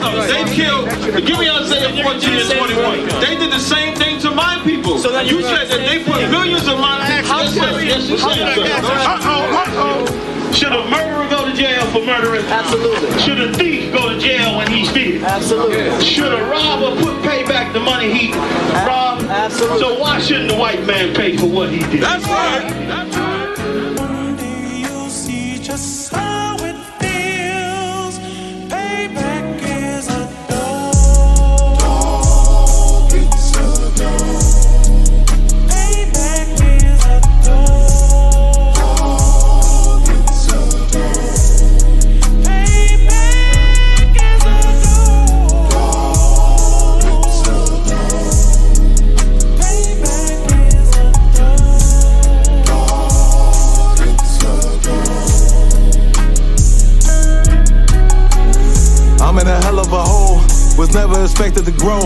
They killed, give me Isaiah 14 and 21. They did the same thing to my people. So you said that they put millions of my people. Yes, you said. Should a murderer go to jail for murdering? Absolutely. Should a thief go to jail when he steals? Absolutely. Should a robber pay back the money he robbed? Absolutely. So why shouldn't the white man pay for what he did? That's right. That's right. One day you'll see just how it feels. Payback is a dog. It's a dog. Payback is a dog. It's a dog. Payback is a dog. It's a dog. Payback is a I'm in a hell of a hole, was never expected to grow.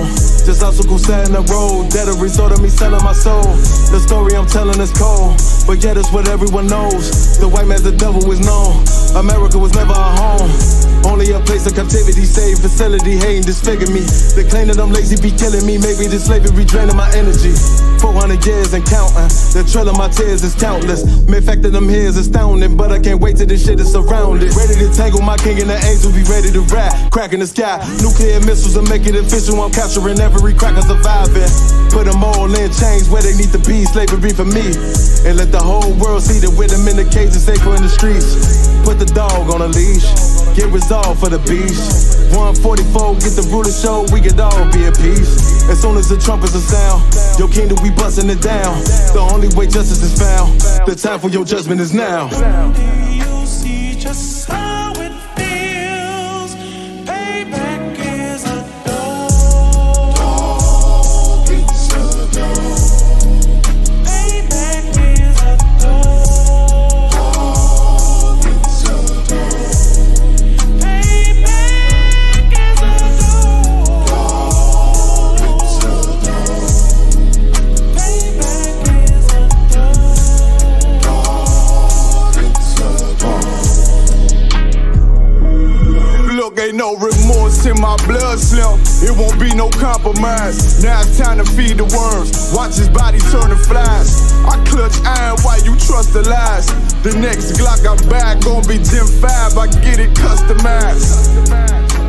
Just obstacles set in the road, that a result of me selling my soul. The story I'm telling is cold, but yet it's what everyone knows. The white man's the devil is known. America was never our home, only a place of captivity, safe facility, hating disfigure me. They claim that I'm lazy, be killing me. Maybe this slavery draining my energy. 400 years and counting, the trail of my tears is countless. Main fact that I'm here is astounding, but I can't wait till this shit is surrounded. Ready to tangle my king and the angels, be ready to rap. Cracking the sky, nuclear missiles and make it official. I'm capturing every cracker surviving. Put them all in chains where they need to be, slavery for me. And let the whole world see that with them in the cage and safer in the streets. Put the dog on a leash, get resolved for the beast. 144, get the ruler show, we could all be at peace. As soon as the trumpets are sound, your kingdom we busting it down. The only way justice is found, the time for your judgment is now. One day you'll see just how it feels. Payback is a dog. It's a dog. Payback is a dog. It's a dog. Payback is a dog. It's a dog. Payback is a dog. Look, ain't no remorse in my blood slim. It won't be no compromise. Now it's time to feed the worms. Watch his body turn to flies. I clutch iron while you trust the lies. The next Glock I buy gon' be Gen 5. I get it customized.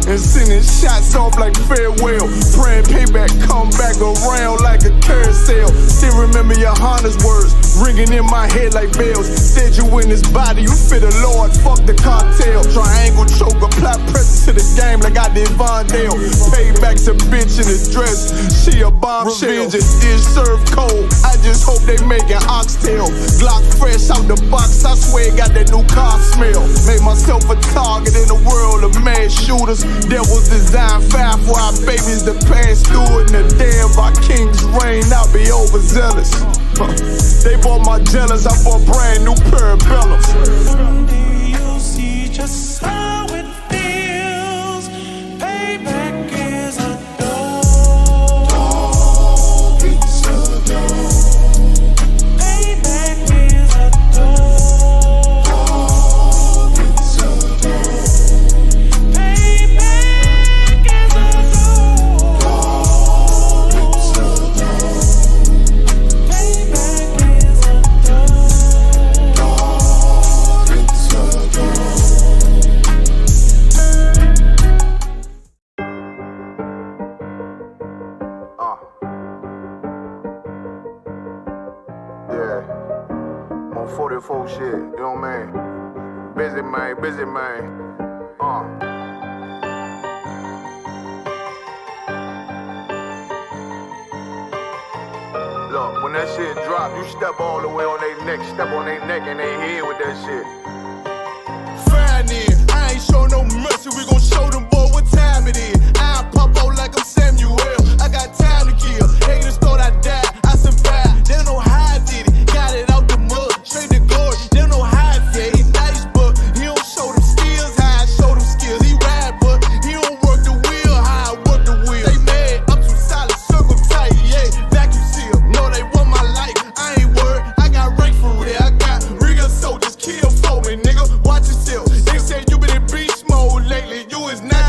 And sending shots off like farewell. Praying payback come back around like a carousel. Still remember your Honda's words ringing in my head like bells. Said you in this body, you fit a Lord, fuck the cartel. Triangle choke, apply pressure to the game like I did Vondale. Payback's a bitch in a dress, she a bombshell. Revenge is served cold, I just hope they make an oxtail. Glock fresh out the box, I swear it got that new car smell. Made myself a target in a world of mad shooters. That was designed fire for our babies to pass through it. And the damn our king's reign, I'll be overzealous. They bought my jealous, I bought brand new parabellums. One day you'll see just how it feels. Payback is a dog. It's a dog. Payback is a dog. It's a dog. Payback is a dog. It's a dog. Payback is a dog. It's a dog. Yeah, on 44 shit, you know what I mean? Busy man. Look, when that shit drop, you step all the way on their neck, step on their neck and their head with that shit. Fine then, I ain't show no mercy, we gon' show them boy what time it is. I pop out like I'm Samuel, I got time to kill. Haters thought I died, I survived. They don't know how I did it, got it out the mud, straight to glory. They don't know how I feel, he nice but he don't show them skills, how I show them skills. He ride but he don't work the wheel, how I work the wheel. They mad, I'm too solid, circle tight, yeah, vacuum seal. No, they want my life, I ain't worried, I got rank for real. I got real soldiers, kill for me, nigga, watch yourself. They say you been in beast mode lately, you is not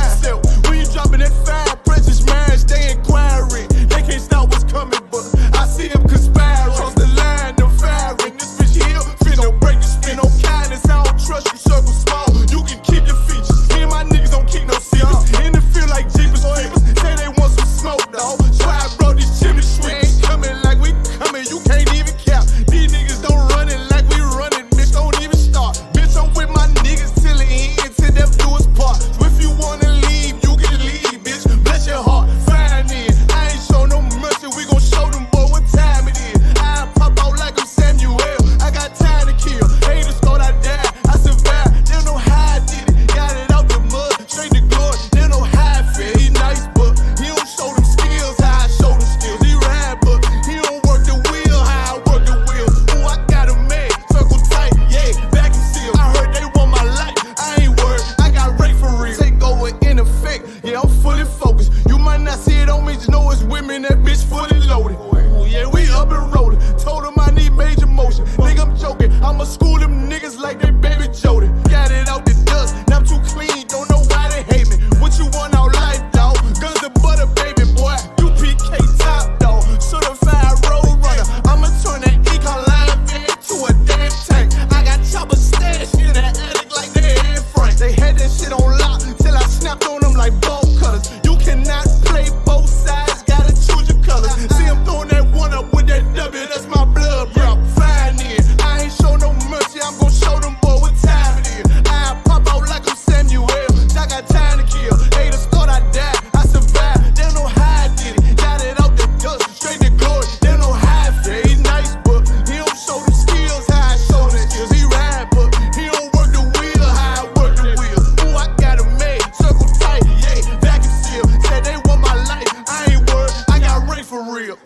him in that bitch fully loaded. Ooh, yeah, we up and rolling. Told him I need major motion. Nigga, I'm joking. I'ma school them niggas like they baby Jody. Got it out the dust. Now I'm too clean. Don't know why they hate me. What you want out life, dog? Guns and butter, baby boy. You PK top, dog. Certified road runner. I'ma turn that econ line into a damn tank. I got chopper stash in the attic like they in Frank. They had that shit on lock till I snapped on them like bolt cutters. You cannot play both sides, gotta choose your colors. See him throwing that one up with that W, that's my blood, bro. Fine in. I ain't show no mercy, I'm gon' show them boy what time it is. I pop out like I'm Samuel. I got time to kill. Haters thought I died, I survived. They don't know how I did it. Got it out the dust, straight to glory. They don't know how I feel. He nice, but he don't show them skills how I show them skills. He ride, but he don't work the wheel how I work the wheel. Ooh, I got it made, circle tight, yeah, vacuum seal. Said they want my life, I ain't worried, I got Ray for real.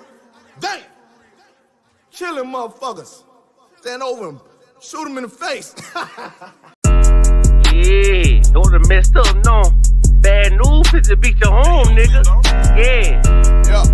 Damn! Killing motherfuckers. Stand over him, shoot him in the face. Yeah, those are messed up, no. Bad news, fit to beat your home, nigga. Yeah. Yeah.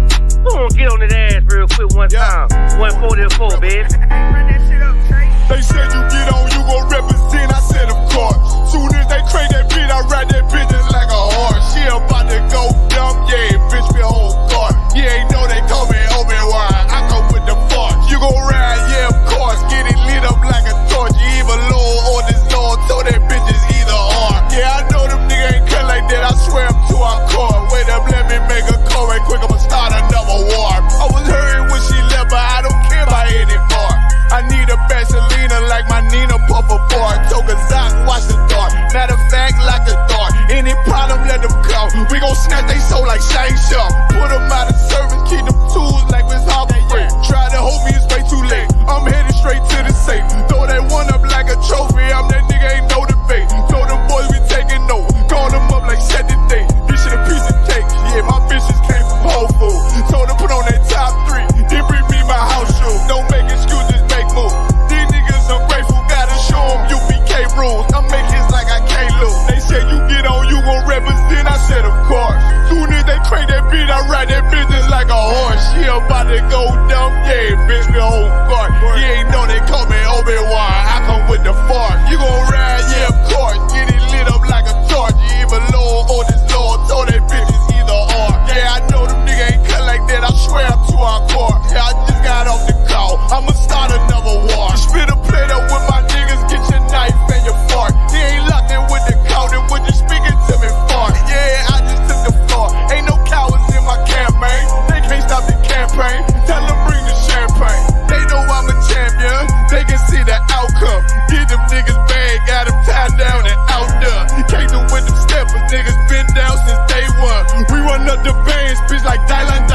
Go on, get on that ass real quick one time. 144, baby. Run that shit up, Trey. They said you get on, you gon' represent, I said of course. Soon as they crank that beat, I ride that bitch just like a horse. She about to go dumb, yeah, bitch be a whole car. You ain't know they call me Obi-Wan, I come with the force. You gon' ride, yeah, of course, get it lit up like a torch. You either low or this low, so that bitch is either or. Yeah, I know them niggas ain't cut like that, I swear I'm to our core. Wait up, let me make a call right quick, I'ma start another war. I was hurting when she left, but I don't care about it anymore. I need a Vaseline like my Nina Puffer bar. Took a Zoc, watch the dark. Matter of fact, like a dart. Any problem, let them come. We gon' snatch they soul like Shang Tsung. Put them out of service, keep them tools like Miss Hopper Free. Try to hold me, it's way too late. I'm headed straight to the safe. Throw that one up like a trophy. I'm that nigga, ain't no debate. Told them boys we taking over. Call them up like set the date. This shit a piece of cake. Yeah, my bitches came from Whole Foods. Told them put on that top 3. Then bring me my house shoes. Don't make excuses, make moves. These niggas ungrateful, gotta show them UPK rules. I'm making hits like I can't lose. They said you get on, you gon' represent. I said of course. Soon as they crank that beat, I ride that business like a horse. She about to go dumb, yeah, bitch me a whole guard. You ain't know they call me Obi-Wan, I come with the force. You gon' ride, yeah, of course. Get it lit up like a torch. You either low or this low, so that bitch is either or. Yeah, I know them niggas ain't cut like that, I swear I'm to our core. Yeah, I just got off the call, I'ma start another war. Spit a plate up with my niggas, get your knife and your fork. He ain't locked in with the count, and when you speaking to me far. Yeah, I just took the floor, ain't no cowards in my campaign. They can't stop the campaign, tell them bring the champagne. They know I'm a champion, they can see the outcome. Get them niggas bad, got them tied down and outdone. Can't do with them steppers, niggas been down since day one. We run up the bands, bitch like Dylan.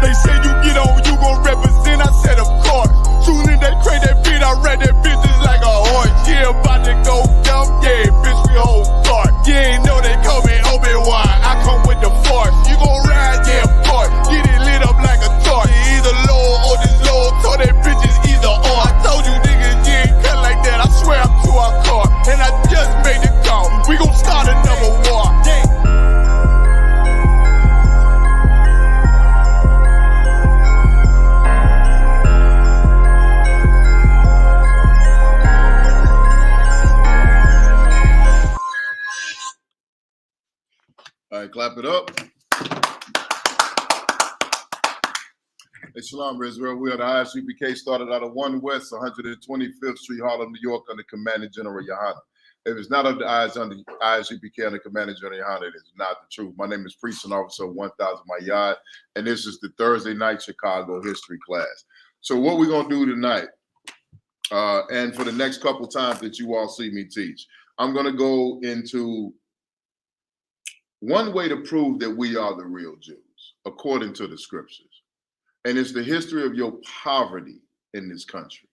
They say you get on, you gon' represent, I said of course. Soon as they crank that beat, I ride that bitch just like a horse. Yeah, about to go dumb, yeah, bitch we whole cart. You ain't know they call me Obi-Wan, I come with the force. You gon' ride, yeah, of course. Get it lit up like a torch. You either low or this low, so that bitch is either or. I told you niggas, you ain't cut like that, I swear I'm to our car. And I just made the call, we gon' start another war. Yeah. All right, clap it up. Hey, Shalom, Israel. We are the Isupk, started out of 1 West, 125th Street, Harlem, New York, under Commander General Yohana. If it's not of the eyes under Isupk under Commander General Yohana, it is not the truth. My name is Priest and Officer 1000 My Yard, and this is the Thursday night Chicago history class. So what we're going to do tonight, and for the next couple times that you all see me teach, I'm going to go into one way to prove that we are the real Jews, according to the scriptures. And it's the history of your poverty in this country.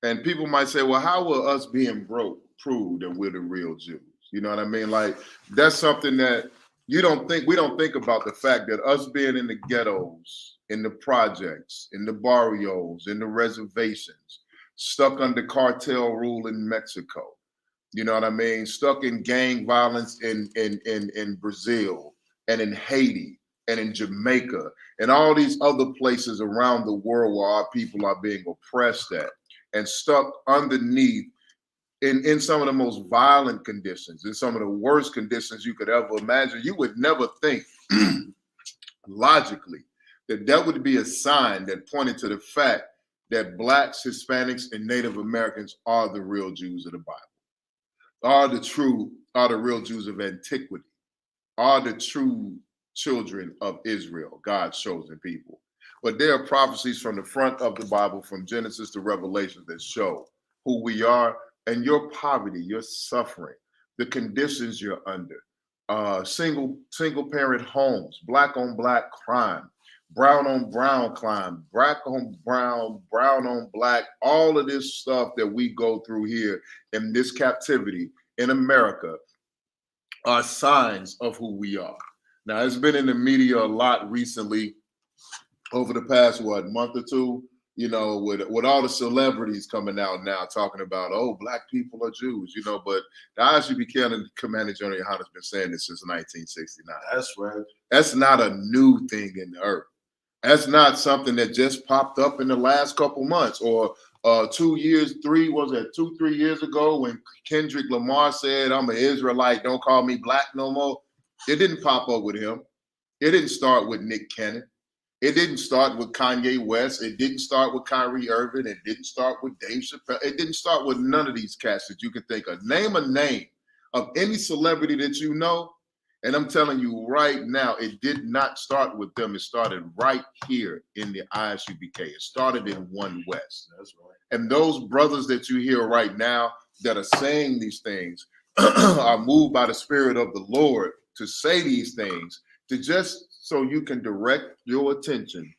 And people might say, well, how will us being broke prove that we're the real Jews? You know what I mean? Like, that's something that we don't think about, the fact that us being in the ghettos, in the projects, in the barrios, in the reservations, stuck under cartel rule in Mexico, you know what I mean? Stuck in gang violence in Brazil and in Haiti and in Jamaica and all these other places around the world where our people are being oppressed at and stuck underneath in some of the most violent conditions, in some of the worst conditions you could ever imagine. You would never think logically that would be a sign that pointed to the fact that Blacks, Hispanics, and Native Americans are the real Jews of the Bible, are the real Jews of antiquity, are the true children of Israel, God's chosen people. But there are prophecies from the front of the Bible, from Genesis to Revelation, that show who we are and your poverty, your suffering, the conditions you're under, single parent homes, black on black crime, brown on brown crime, black on brown, brown on black, all of this stuff that we go through here in this captivity in America are signs of who we are. Now, it's been in the media a lot recently over the past, month or two, with all the celebrities coming out now talking about, oh, Black people are Jews, but the Isupk Commander General Yohana has been saying this since 1969. That's right. That's not a new thing in the earth. That's not something that just popped up in the last couple months or 2 years, 3 years ago when Kendrick Lamar said, I'm an Israelite, don't call me Black no more. It didn't pop up with him. It didn't start with Nick Cannon. It didn't start with Kanye West. It didn't start with Kyrie Irving. It didn't start with Dave Chappelle. It didn't start with none of these cats that you can think of. Name a name of any celebrity that you know, and I'm telling you right now, it did not start with them. It started right here in the Isupk. It started in One West. That's right. And those brothers that you hear right now that are saying these things are moved by the Spirit of the Lord to say these things, to just so you can direct your attention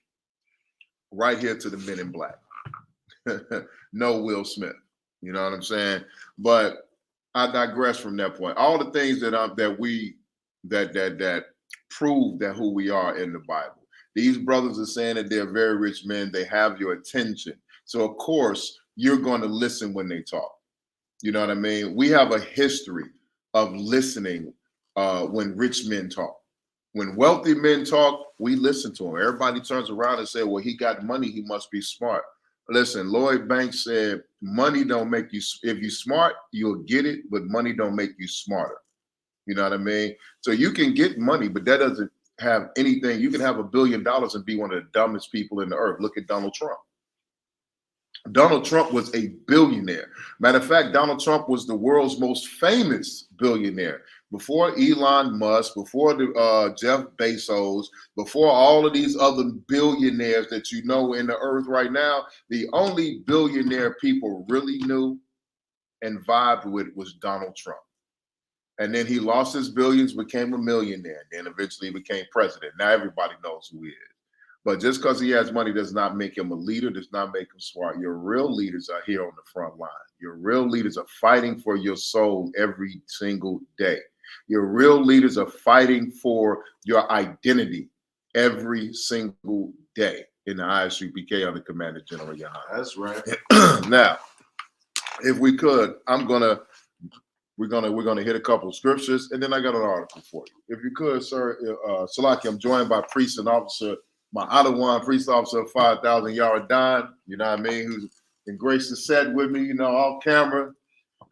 right here to the Men in Black. No Will Smith. You know what I'm saying? But I digress from that point. All the things that prove that who we are in the Bible. These brothers are saying that they're very rich men. They have your attention. So of course you're going to listen when they talk. You know what I mean? We have a history of listening when rich men talk. When wealthy men talk, we listen to them. Everybody turns around and say, well, he got money, he must be smart. Listen, Lloyd Banks said, money don't make you, if you're smart, you'll get it, but money don't make you smarter. You know what I mean? So you can get money, but that doesn't have anything. You can have $1 billion and be one of the dumbest people in the earth. Look at Donald Trump. Donald Trump was a billionaire. Matter of fact, Donald Trump was the world's most famous billionaire. Before Elon Musk, before Jeff Bezos, before all of these other billionaires that you know in the earth right now, the only billionaire people really knew and vibed with was Donald Trump. And then he lost his billions, became a millionaire, and then eventually became president. Now everybody knows who he is. But just because he has money does not make him a leader, does not make him smart. Your real leaders are here on the front line. Your real leaders are fighting for your soul every single day. Your real leaders are fighting for your identity every single day in the Isupk under Commander General Yohana. That's right. Now, if we could, we're gonna hit a couple of scriptures, and then I got an article for you. If you could, sir, Salaki, I'm joined by priest and officer, my Ottawa priest officer of 5,000 Yard Don, you know what I mean, who's been graced to set with me, off camera.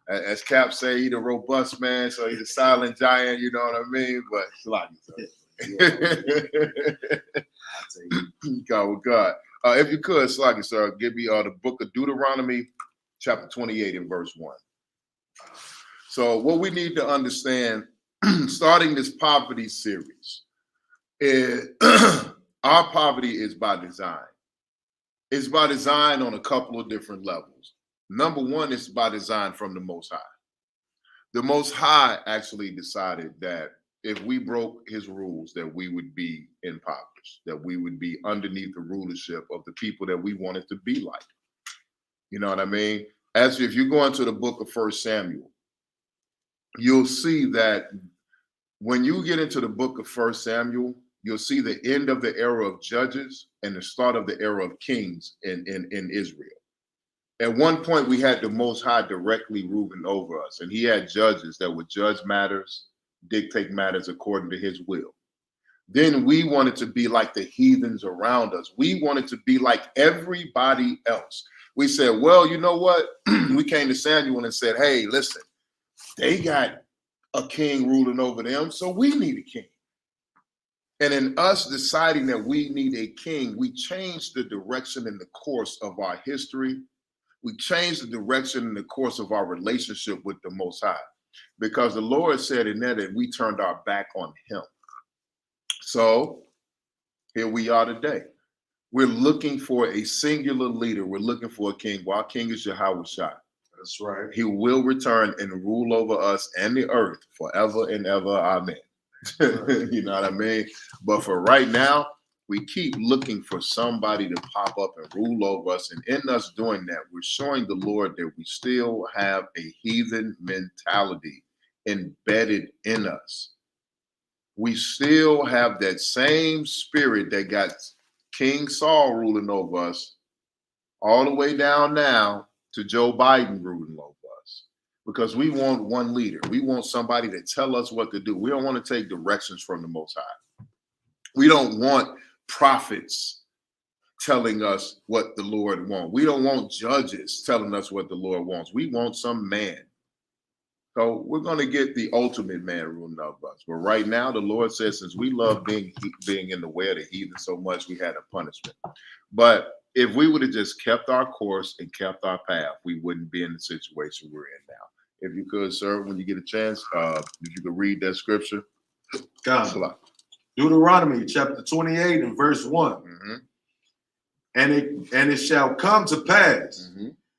As Cap say, he's a robust man, so he's a silent giant, you know what I mean? But Salaki, God with God. If you could, Salaki, sir, give me the book of Deuteronomy, chapter 28 and verse 1. So what we need to understand, starting this poverty series, is our poverty is by design. It's by design on a couple of different levels. Number one, it's by design from the Most High. The Most High actually decided that if we broke his rules, that we would be impoverished, that we would be underneath the rulership of the people that we wanted to be like. You know what I mean? As if you go into the book of 1 Samuel, you'll see that when you get into the book of 1 Samuel, you'll see the end of the era of judges and the start of the era of kings in Israel. At one point, we had the Most High directly ruling over us, and he had judges that would judge matters, dictate matters according to his will. Then we wanted to be like the heathens around us. We wanted to be like everybody else. We said, well, you know what? We came to Samuel and said, hey, listen, they got a king ruling over them, so we need a king. And in us deciding that we need a king, we changed the direction and the course of our history. We changed the direction and the course of our relationship with the Most High, because the Lord said in that we turned our back on him. So here we are today. We're looking for a singular leader. We're looking for a king. Well, our king is Yahweh Shai. That's right. He will return and rule over us and the earth forever and ever. Amen. You know what I mean? But for right now, we keep looking for somebody to pop up and rule over us. And in us doing that, we're showing the Lord that we still have a heathen mentality embedded in us. We still have that same spirit that got King Saul ruling over us all the way down now to Joe Biden ruling over us, because we want one leader. We want somebody to tell us what to do. We don't want to take directions from the Most High. We don't want prophets telling us what the Lord wants. We don't want judges telling us what the Lord wants. We want some man. So we're going to get the ultimate man ruling over us. But right now, the Lord says, since we love being in the way of the heathen so much, we had a punishment. But if we would have just kept our course and kept our path, we wouldn't be in the situation we're in now. If you could, sir, when you get a chance, if you could read that scripture. God. Deuteronomy chapter 28 and verse 1. Mm-hmm. And it shall come to pass,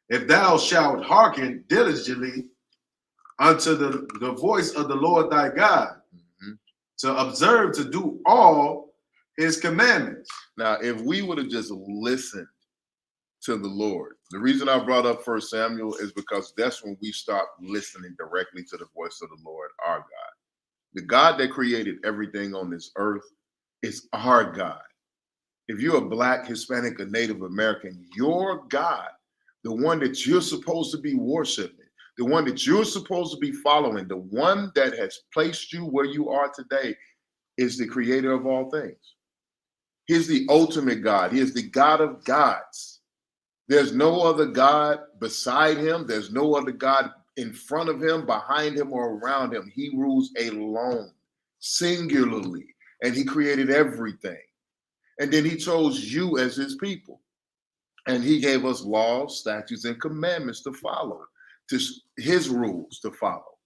if thou shalt hearken diligently unto the voice of the Lord thy God, to observe to do all his commandments. Now, if we would have just listened to the Lord, the reason I brought up 1 Samuel is because that's when we start listening directly to the voice of the Lord, our God. The God that created everything on this earth is our God. If you're a Black, Hispanic, or Native American, your God, the one that you're supposed to be worshiping, the one that you're supposed to be following, the one that has placed you where you are today, is the creator of all things. He's the ultimate God. He is the God of gods. There's no other God beside him. There's no other God in front of him, behind him, or around him. He rules alone, singularly, and he created everything. And then he chose you as his people. And he gave us laws, statutes, and commandments to follow, to his rules to follow.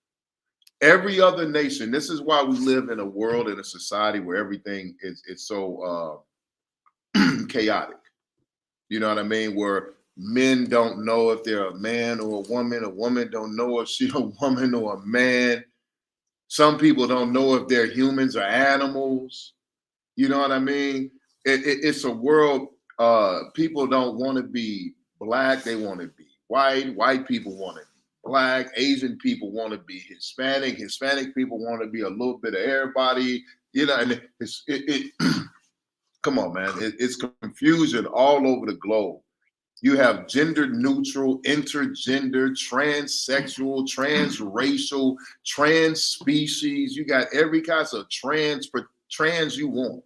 Every other nation, this is why we live in a world, in a society where everything is so chaotic. You know what I mean? Where men don't know if they're a man or a woman don't know if she's a woman or a man. Some people don't know if they're humans or animals. You know what I mean? It's a world, people don't want to be Black, they want to be white people want to be Black, Asian people want to be Hispanic people want to be a little bit of everybody, you know, and come on, man, it's confusion all over the globe. You have gender neutral, intergender, transsexual, transracial, trans species. You got every kind of trans you want.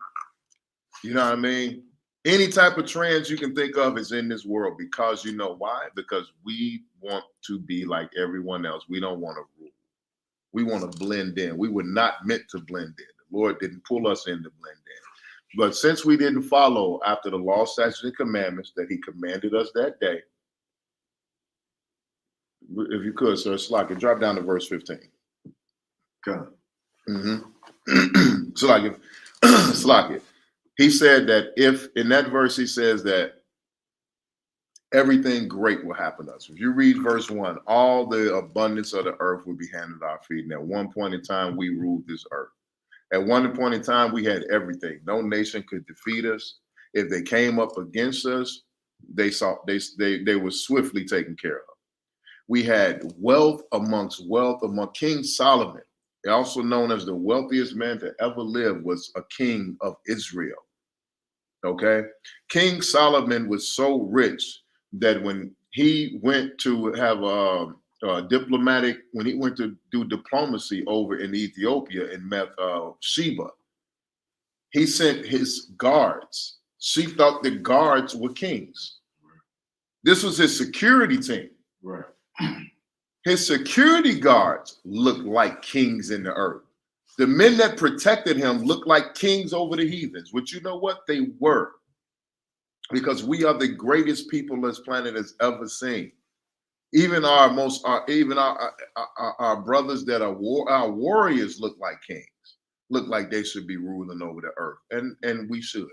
You know what I mean? Any type of trans you can think of is in this world, because you know why? Because we want to be like everyone else. We don't want to rule. We want to blend in. We were not meant to blend in. The Lord didn't pull us in to blend in. But since we didn't follow after the law, statutes, and commandments that he commanded us that day, if you could, sir, Slack, drop down to verse 15. God. Slack. He said that if in that verse, he says that everything great will happen to us. If you read verse 1, all the abundance of the earth will be handed at our feet. And at one point in time, we ruled this earth. At one point in time, we had everything. No nation could defeat us. If they came up against us, they were swiftly taken care of. We had wealth among King Solomon, also known as the wealthiest man to ever live, was a king of Israel. Okay, King Solomon was so rich that when he went to have when he went to do diplomacy over in Ethiopia and met Sheba, He sent his guards. She thought the guards were kings. This was his security team. Right. His security guards looked like kings in the earth. The men that protected him looked like kings over the heathens, which you know what? They were. Because we are the greatest people this planet has ever seen. Even our brothers that are our warriors look like kings, look like they should be ruling over the earth, and we should.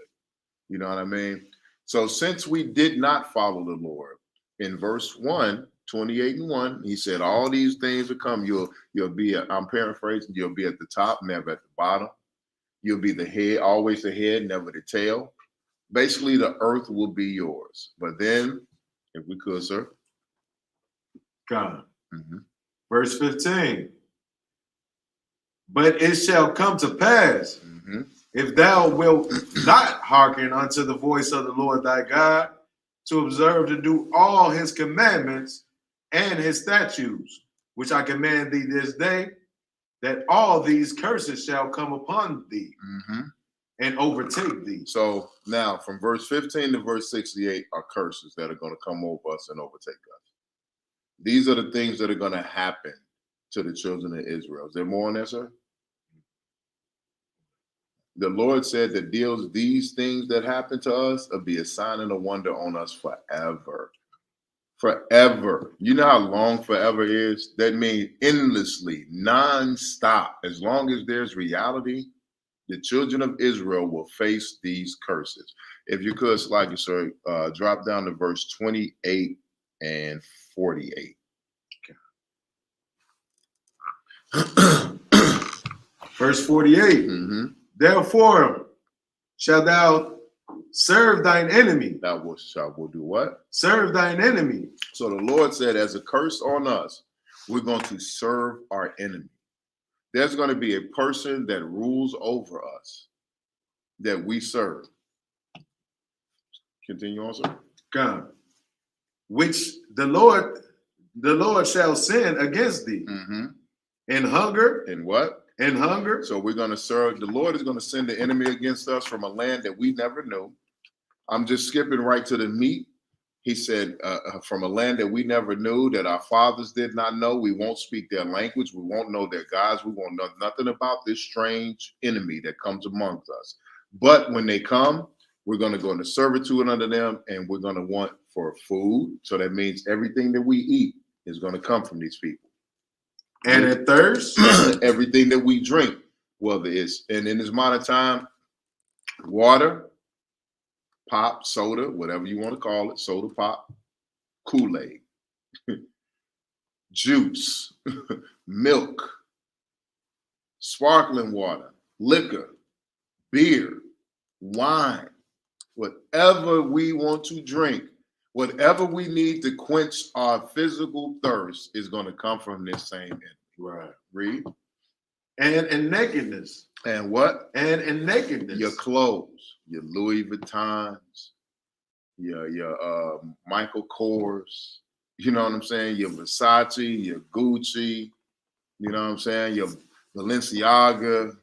You know what I mean? So since we did not follow the Lord, in verse 1, 28 and 1, he said, all these things will come. You'll be, I'm paraphrasing, you'll be at the top, never at the bottom. You'll be the head, always the head, never the tail. Basically, the earth will be yours. But then, if we could, sir. God. Verse 15. But it shall come to pass, if thou wilt not hearken unto the voice of the Lord thy God, to observe to do all his commandments and his statutes, which I command thee this day, that all these curses shall come upon thee and overtake thee. So now from verse 15 to verse 68 are curses that are going to come over us and overtake us. These are the things that are going to happen to the children of Israel. Is there more on that, sir? The Lord said that these things that happen to us will be a sign and a wonder on us forever. Forever. You know how long forever is? That means endlessly, non-stop. As long as there's reality, the children of Israel will face these curses. If you could, like you, sir, drop down to verse 28 and 48. Verse 48. Therefore shalt thou serve thine enemy. Thou shalt do what? Serve thine enemy. So the Lord said, as a curse on us, we're going to serve our enemy. There's going to be a person that rules over us that we serve. Continue on, sir. God, which the Lord shall send against thee. In hunger. In what? In hunger. So we're going to serve. The Lord is going to send the enemy against us from a land that we never knew. I'm just skipping right to the meat. He said, from a land that we never knew, that our fathers did not know. We won't speak their language. We won't know their gods. We won't know nothing about this strange enemy that comes amongst us. But when they come, we're going to go into servitude under them, and we're going to want for food. So that means everything that we eat is going to come from these people. And at thirst, everything that we drink, whether it's, and in this modern time, water, pop, soda, whatever you want to call it, soda pop, Kool-Aid, juice, milk, sparkling water, liquor, beer, wine, whatever we want to drink, whatever we need to quench our physical thirst is going to come from this same enemy. Right. Read. And nakedness. And what? And nakedness. Your clothes, your Louis Vuittons, your Michael Kors, you know what I'm saying? Your Versace, your Gucci, you know what I'm saying? Your Balenciaga,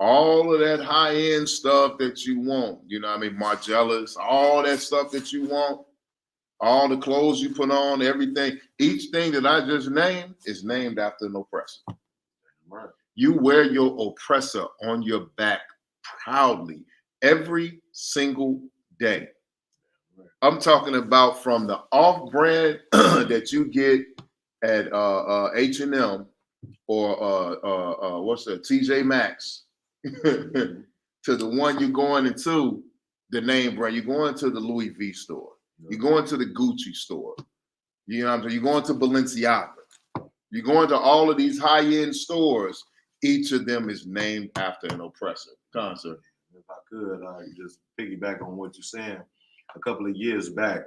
all of that high-end stuff that you want, you know what I mean? Margielas, all that stuff that you want, all the clothes you put on, everything. Each thing that I just named is named after an oppressor. Right. You wear your oppressor on your back proudly every single day. Right. I'm talking about from the off-brand that you get at H&M or what's that, TJ Maxx, to the one you're going into, the name brand. You're going to the Louis V store. You're going to the Gucci store. You know what I'm saying? You're going to Balenciaga. You're going to all of these high-end stores. Each of them is named after an oppressor. Concert. If I could, just piggyback on what you're saying. A couple of years back,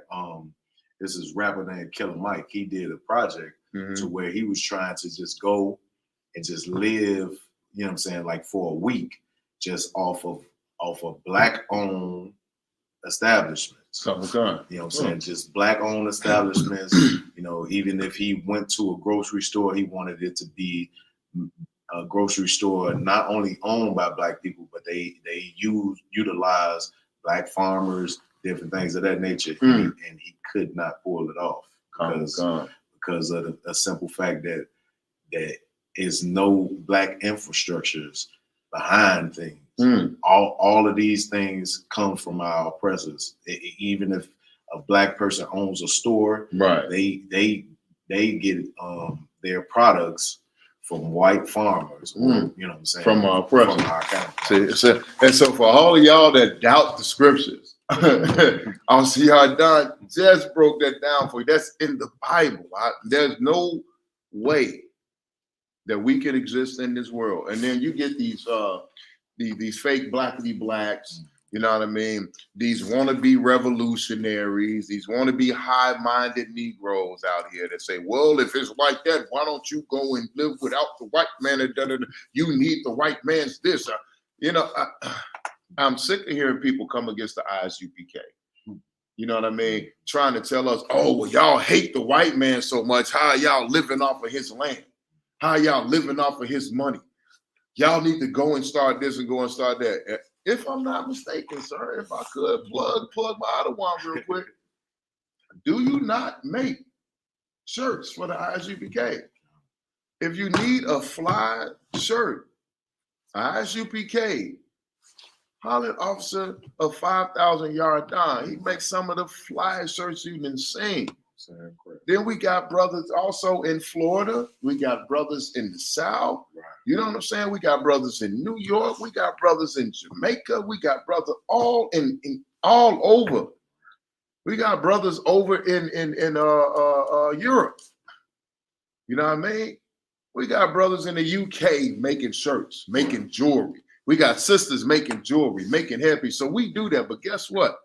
this is rapper named Killer Mike. He did a project to where he was trying to just go and just live, you know what I'm saying, like for a week, just off of black-owned establishments. You know what I'm saying? Just black-owned establishments. You know, even if he went to a grocery store, he wanted it to be a grocery store not only owned by Black people, but they utilize Black farmers, different things of that nature, and he could not pull it off because of a simple fact that is no Black infrastructures behind things. All of these things come from our oppressors. Even if a Black person owns a store, right? They get their products from white farmers, or, you know what I'm saying? From our oppressors. From our kind of and so for all of y'all that doubt the scriptures, I'll see how Don just broke that down for you. That's in the Bible. There's no way that we can exist in this world. And then you get these fake blackity blacks, you know what I mean? These wannabe revolutionaries, these wannabe high-minded Negroes out here that say, well, if it's like that, why don't you go and live without the white man? You need the white man's this. I'm sick of hearing people come against the ISUPK. You know what I mean? Trying to tell us, oh, well, y'all hate the white man so much. How y'all living off of his land? How y'all living off of his money? Y'all need to go and start this and go and start that. If I'm not mistaken, sir, if I could plug my other one real quick. Do you not make shirts for the ISUPK? If you need a fly shirt, ISUPK, holler at Officer of 5,000 Yard Don. He makes some of the fly shirts you've been seeing. Then we got brothers also in Florida. We got brothers in the South. Right. You know what I'm saying? We got brothers in New York. We got brothers in Jamaica. We got brothers all over. We got brothers over in Europe. You know what I mean? We got brothers in the UK making shirts, making jewelry. We got sisters making jewelry, making hairpieces. So we do that. But guess what?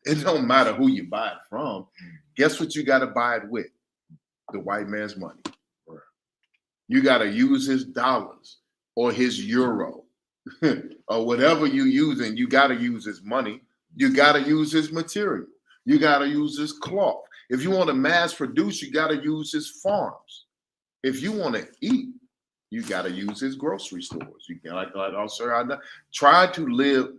It don't matter who you buy it from. Guess what you got to buy it with? The white man's money. You got to use his dollars or his euro or whatever you using. You got to use his money. You got to use his material. You got to use his cloth. If you want to mass produce, you got to use his farms. If you want to eat, you got to use his grocery stores. You can oh, sir, I try to live.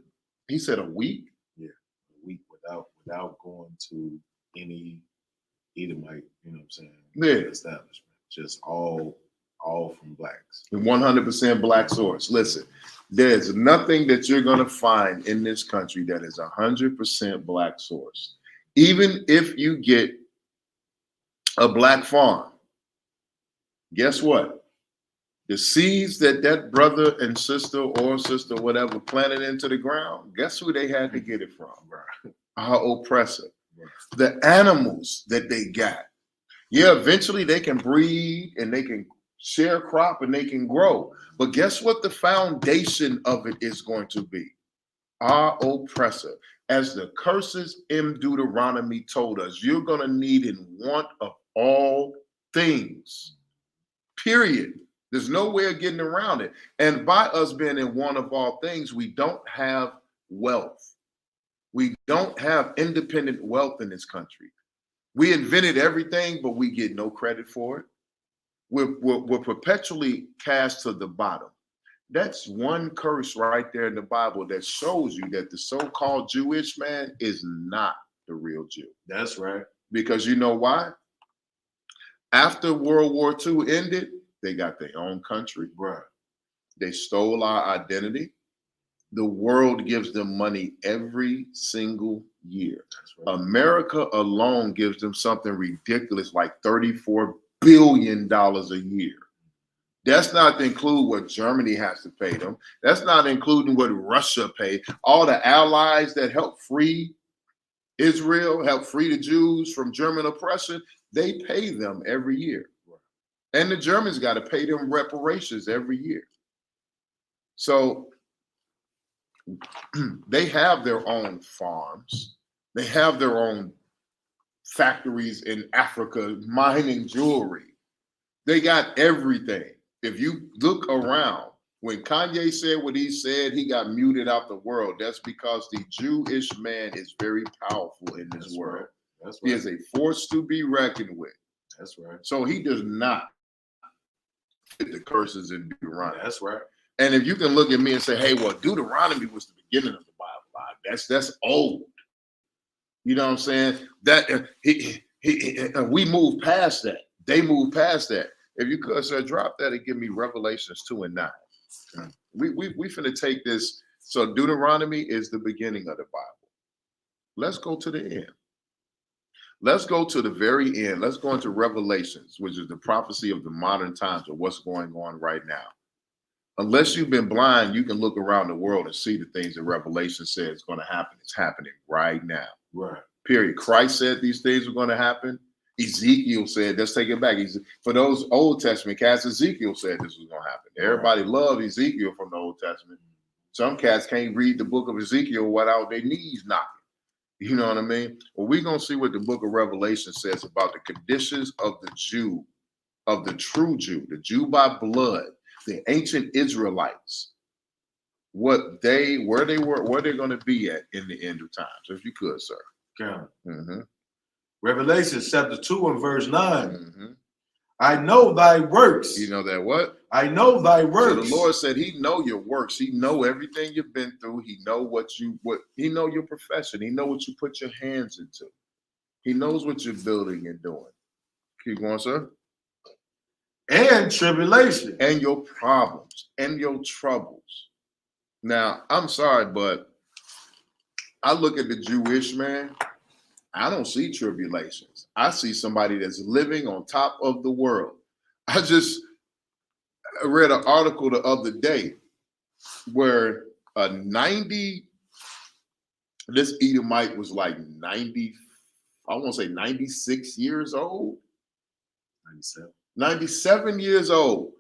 He said a week. Yeah, a week without going to any Edomite, you know what I'm saying? Yeah. Establishment. Just all from Blacks. 100% Black source. Listen, there's nothing that you're going to find in this country that is 100% Black source. Even if you get a Black farm, guess what? The seeds that brother and sister or sister, whatever, planted into the ground, guess who they had to get it from? Right. Our oppressor. Right. The animals that they got. Yeah, eventually they can breed and they can share crop and they can grow. But guess what the foundation of it is going to be? Our oppressor. As the curses in Deuteronomy told us, you're going to need and want of all things. Period. There's no way of getting around it. And by us being in want of all things, we don't have wealth. We don't have independent wealth in this country. We invented everything, but we get no credit for it. We're perpetually cast to the bottom. That's one curse right there in the Bible that shows you that the so-called Jewish man is not the real Jew. That's right. Because you know why? After World War II ended, they got their own country. Right. They stole our identity. The world gives them money every single year. Right. America alone gives them something ridiculous like $34 billion a year. That's not to include what Germany has to pay them. That's not including what Russia paid. All the allies that helped free Israel, helped free the Jews from German oppression, they pay them every year. And the Germans got to pay them reparations every year. So they have their own farms. They have their own factories in Africa mining jewelry. They got everything. If you look around, when Kanye said what he said, he got muted out the world. That's because the Jewish man is very powerful in this world. Right. That's right. He is a force to be reckoned with. That's right. So he does not fit the curses in Deuteronomy. That's right. And if you can look at me and say, hey, well, Deuteronomy was the beginning of the Bible. That's old. You know what I'm saying? That we moved past that. They moved past that. If you could, sir, drop that and give me Revelations 2 and 9. We finna take this. So Deuteronomy is the beginning of the Bible. Let's go to the end. Let's go to the very end. Let's go into Revelations, which is the prophecy of the modern times of what's going on right now. Unless you've been blind, you can look around the world and see the things that Revelation says is going to happen. It's happening right now. Right. Period. Christ said these things were going to happen. Ezekiel said, let's take it back. For those Old Testament cats, Ezekiel said this was going to happen. Everybody loved Ezekiel from the Old Testament. Some cats can't read the book of Ezekiel without their knees knocking. You know what I mean? Well, we're going to see what the book of Revelation says about the conditions of the Jew, of the true Jew, the Jew by blood, the ancient Israelites, where they're going to be at in the end of times. If you could, sir. Okay. Mm-hmm. Revelation chapter 2 and verse 9. Mm-hmm. I know thy works. You know that what? I know thy works. So the Lord said he know your works. He know everything you've been through. He know he know your profession. He know what you put your hands into. He knows what you're building and doing. Keep going, sir. And tribulation. And your problems and your troubles. Now, I'm sorry, but I look at the Jewish man. I don't see tribulations. I see somebody that's living on top of the world. I just read an article the other day where this Edomite was like 90, I want to say 96 years old. 97 years old.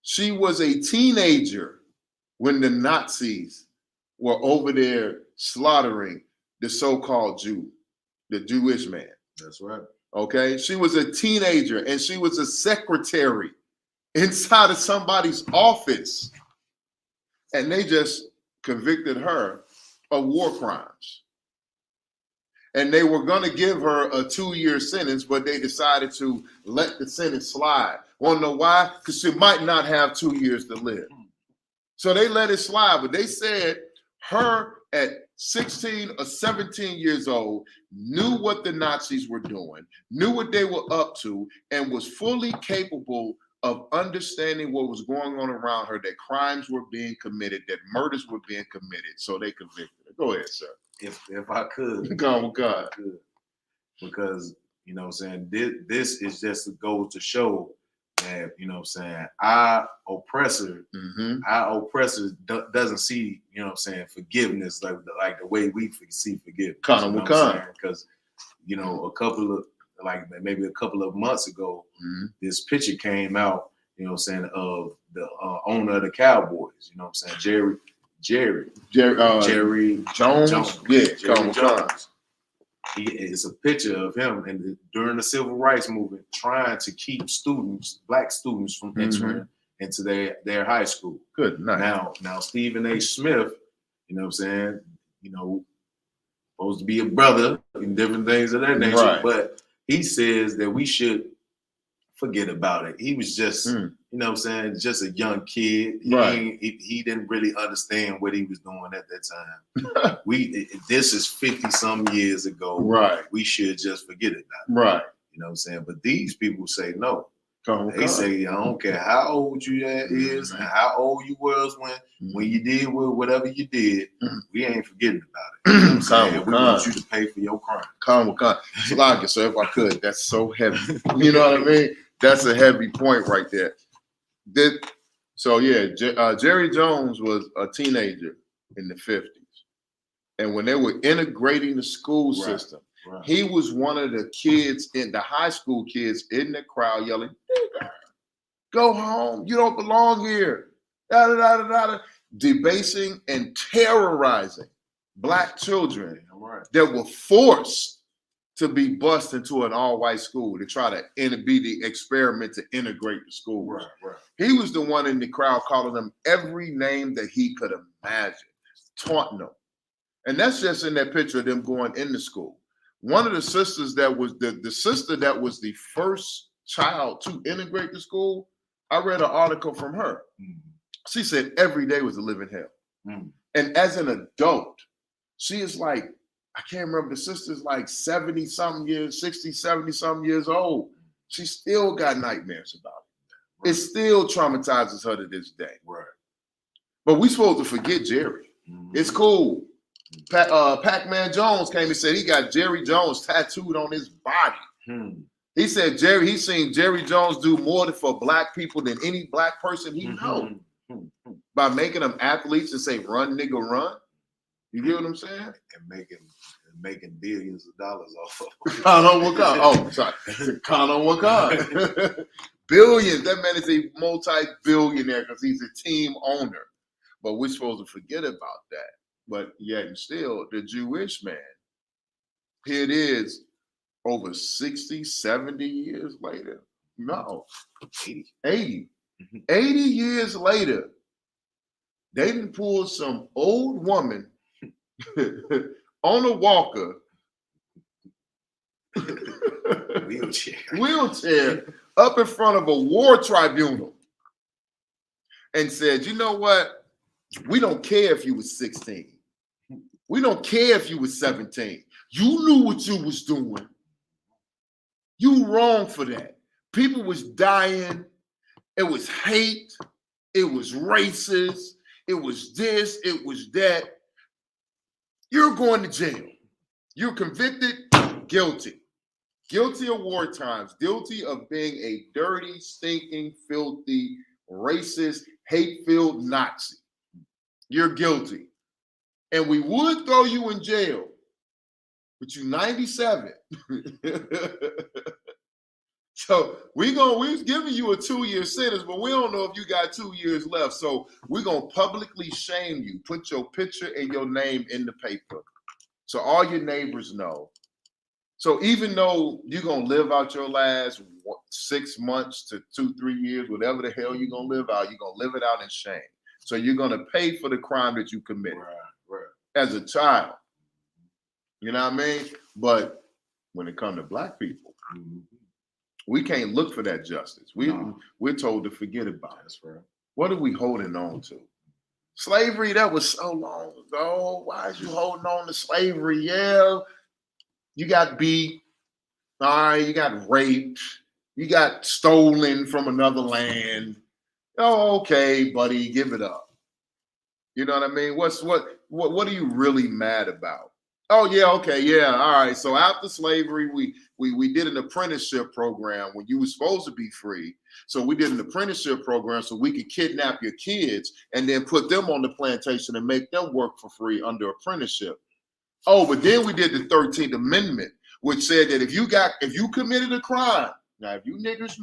She was a teenager when the Nazis were over there slaughtering the so-called Jew. The Jewish man. That's right. Okay. She was a teenager and she was a secretary inside of somebody's office. And they just convicted her of war crimes. And they were going to give her a 2-year sentence, but they decided to let the sentence slide. Want to know why? Because she might not have 2 years to live. So they let it slide. But they said her at 16 or 17 years old, knew what the Nazis were doing, knew what they were up to, and was fully capable of understanding what was going on around her, that crimes were being committed, that murders were being committed. So they convicted her. Go ahead, sir. If I could. Go on, God. Because, you know what I'm saying, this is just goes to show that, you know what I'm saying, our oppressor doesn't see, you know what I'm saying, forgiveness like the way we see forgiveness. Because, you know, maybe a couple of months ago, this picture came out, you know what I'm saying, of the owner of the Cowboys, you know what I'm saying, Jerry Jones. Yeah, Jerry Jones. It's a picture of him and during the civil rights movement trying to keep black students from entering into their high school. Good night. Now Stephen A. Smith, you know what I'm saying, you know, supposed to be a brother and different things of that nature, right. But he says that we should forget about it. He was just, you know what I'm saying, just a young kid. Right. He didn't really understand what he was doing at that time. This is 50-some years ago. Right. We should just forget about it. Right. You know what I'm saying? But these people say no. They say, I don't care how old you is and how old you was when you did whatever you did, we ain't forgetting about it. You know we want you to pay for your crime. Slog it, sir, if I could. That's so heavy. You know what I mean? That's a heavy point right there. Jerry Jones was a teenager in the 50s. And when they were integrating the school system, he was one of the kids the high school kids in the crowd yelling, "Go home, you don't belong here." Debasing and terrorizing black children that were forced to be bused into an all-white school to try to be the experiment to integrate the school. Right. He was the one in the crowd calling them every name that he could imagine, taunting them. And that's just in that picture of them going into school. One of the sisters that was the sister that was the first child to integrate the school, I read an article from her. She said every day was a living hell. And as an adult, she is like, I can't remember, the sister's like 70 something years, 60, 70 something years old. She still got nightmares about it. It still traumatizes her to this day. Right. But we supposed to forget Jerry. It's cool. Pac-Man Jones came and said he got Jerry Jones tattooed on his body. He said he's seen Jerry Jones do more for black people than any black person he knows. By making them athletes and say, run, nigga, run. You get what I'm saying? And making billions of dollars off of it. Count on what kind. Oh, sorry. Count on what kind. Billions. That man is a multi-billionaire because he's a team owner. But we're supposed to forget about that. But yet and still, the Jewish man, here it is, over 60, 70 years later. No, 80 years later, they done pulled some old woman on a walker, wheelchair up in front of a war tribunal and said, you know what? We don't care if you was 16. We don't care if you was 17. You knew what you was doing. You wrong for that. People was dying. It was hate. It was racist. It was this. It was that. You're going to jail. You're convicted, guilty. Guilty of war crimes. Guilty of being a dirty, stinking, filthy, racist, hate-filled Nazi. You're guilty. And we would throw you in jail, but you're 97. So we're giving you a 2-year sentence, but we don't know if you got 2 years left. So we're going to publicly shame you. Put your picture and your name in the paper so all your neighbors know. So even though you're going to live out your last 6 months to 2-3 years, whatever the hell you're going to live out, you're going to live it out in shame. So you're going to pay for the crime that you committed as a child. You know what I mean? But when it comes to black people, we can't look for that justice. We're told to forget about it. Right. What are we holding on to? Slavery, that was so long ago. Why is you holding on to slavery? Yeah, you got beat. All right, you got raped. You got stolen from another land. Oh, okay, buddy, give it up. You know what I mean? What are you really mad about? Oh, yeah, okay, yeah, all right. So after slavery, we did an apprenticeship program when you were supposed to be free. So we did an apprenticeship program so we could kidnap your kids and then put them on the plantation and make them work for free under apprenticeship. Oh, but then we did the 13th Amendment, which said that if you committed a crime, now if you niggers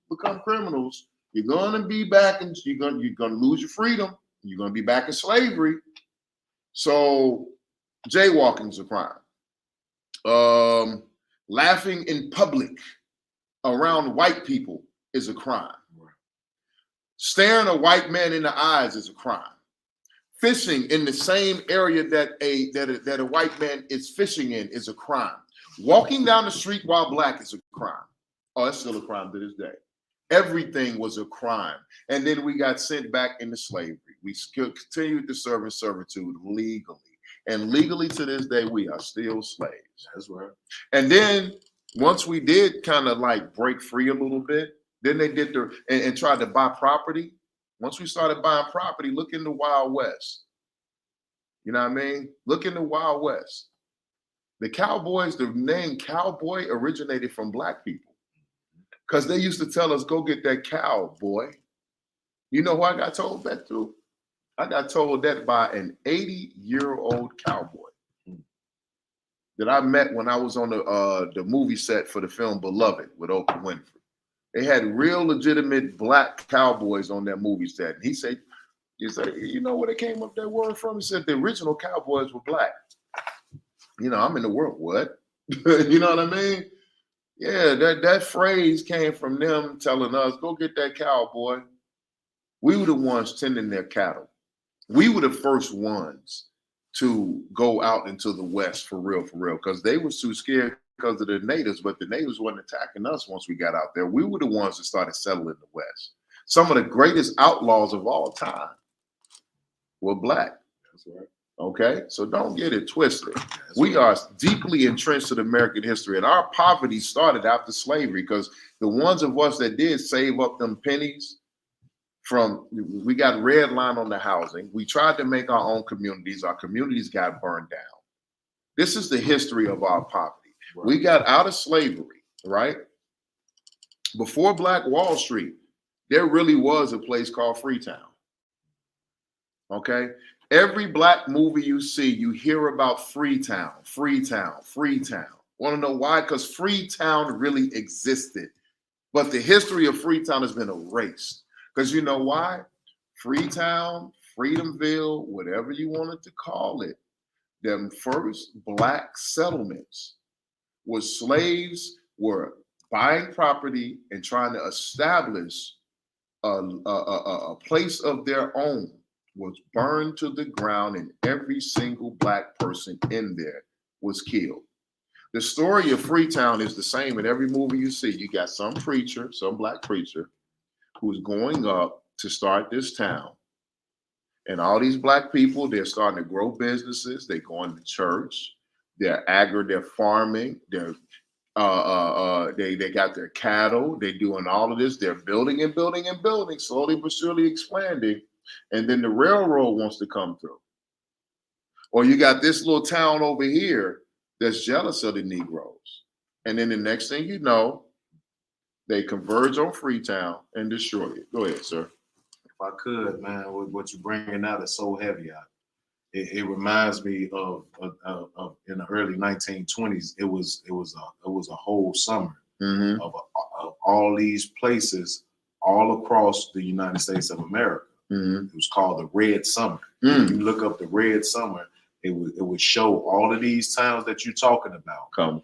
become criminals, you're gonna be back and you're gonna lose your freedom. You're gonna be back in slavery. So jaywalking is a crime. Laughing in public around white people is a crime. Staring a white man in the eyes is a crime. Fishing in the same area that a white man is fishing in is a crime. Walking down the street while black is a crime. Oh, that's still a crime to this day. Everything was a crime. And then we got sent back into slavery. We continued to serve in servitude legally. And legally to this day, we are still slaves. That's right. And then once we did kind of like break free a little bit, then they did and tried to buy property. Once we started buying property, look in the Wild West. You know what I mean? Look in the Wild West. The cowboys, the name cowboy originated from black people. Because they used to tell us, go get that cow, boy. You know who I got told that to? I got told that by an 80-year-old cowboy that I met when I was on the movie set for the film Beloved with Oprah Winfrey. They had real legitimate black cowboys on that movie set. And he said, you know where they came up that word from? He said the original cowboys were black. You know, I'm in the world. What? You know what I mean? Yeah, that phrase came from them telling us, go get that cowboy. We were the ones tending their cattle. We were the first ones to go out into the West for real, because they were too scared because of the natives, but the natives weren't attacking us once we got out there. We were the ones that started settling the West. Some of the greatest outlaws of all time were black. That's right. Okay, so don't get it twisted. We are deeply entrenched in American history, and our poverty started after slavery because the ones of us that did save up them pennies we got red line on the housing. We tried to make our own communities. Our communities got burned down. This is the history of our poverty. Right. We got out of slavery, right? Before Black Wall Street, there really was a place called Freetown. Okay? Every black movie you see, you hear about Freetown, Freetown, Freetown. Want to know why? Because Freetown really existed. But the history of Freetown has been erased. Because you know why? Freetown, Freedomville, whatever you wanted to call it, them first black settlements where slaves were buying property and trying to establish a place of their own, was burned to the ground, and every single black person in there was killed. The story of Freetown is the same in every movie you see. You got some preacher, some black preacher, who's going up to start this town. And all these black people, they're starting to grow businesses. They're going to church. They're farming. They got their cattle. They're doing all of this. They're building and building and building, slowly but surely expanding. And then the railroad wants to come through. Or you got this little town over here that's jealous of the Negroes. And then the next thing you know, they converge on Freetown and destroy it. Go ahead, sir. If I could, man, what you're bringing out is so heavy. It reminds me of in the early 1920s. It was a whole summer of all these places all across the United States of America. It was called the Red Summer. If you look up the Red Summer, it would show all of these towns that you're talking about. Come.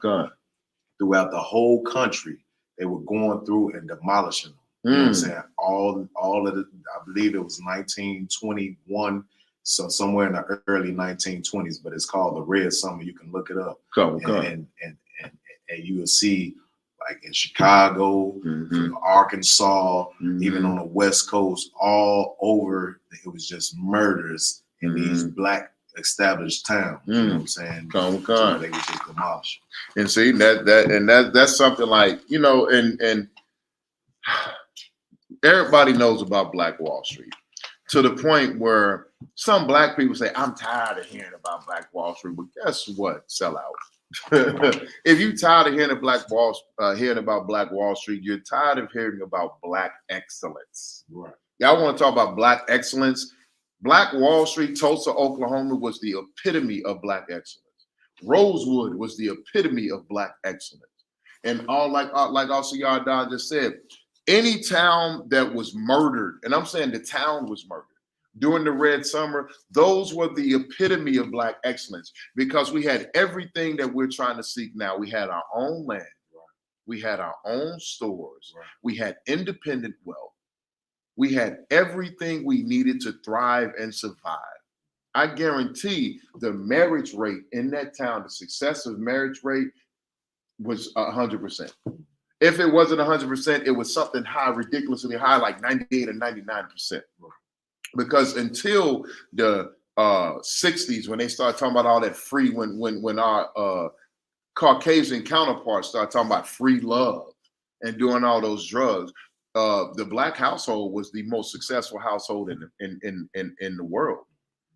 Throughout the whole country. They were going through and demolishing them. You know what I'm saying? All of the, I believe it was 1921, so somewhere in the early 1920s, but it's called the Red Summer. You can look it up. And you will see, like in Chicago, Arkansas, even on the West Coast, all over, it was just murders in these black established towns. You know what I'm saying? So they was just demolished. And see that's something like, you know, and everybody knows about Black Wall Street, to the point where some black people say, I'm tired of hearing about Black Wall Street. But guess what? Sell out. If you're tired of hearing about Black Wall Street, you're tired of hearing about black excellence. Right. Y'all want to talk about black excellence? Black Wall Street, Tulsa, Oklahoma was the epitome of black excellence. Rosewood was the epitome of black excellence. And all like also y'all just said, any town that was murdered, and I'm saying the town was murdered during the Red Summer, those were the epitome of black excellence, because we had everything that we're trying to seek now. We had our own land. We had our own stores. We had independent wealth. We had everything we needed to thrive and survive. I guarantee the marriage rate in that town, the success of marriage rate was 100%. If it wasn't 100%, it was something high, ridiculously high, like 98 or 99%. Because until the 60s, when they started talking about all that free, when our Caucasian counterparts started talking about free love and doing all those drugs, the black household was the most successful household in the world.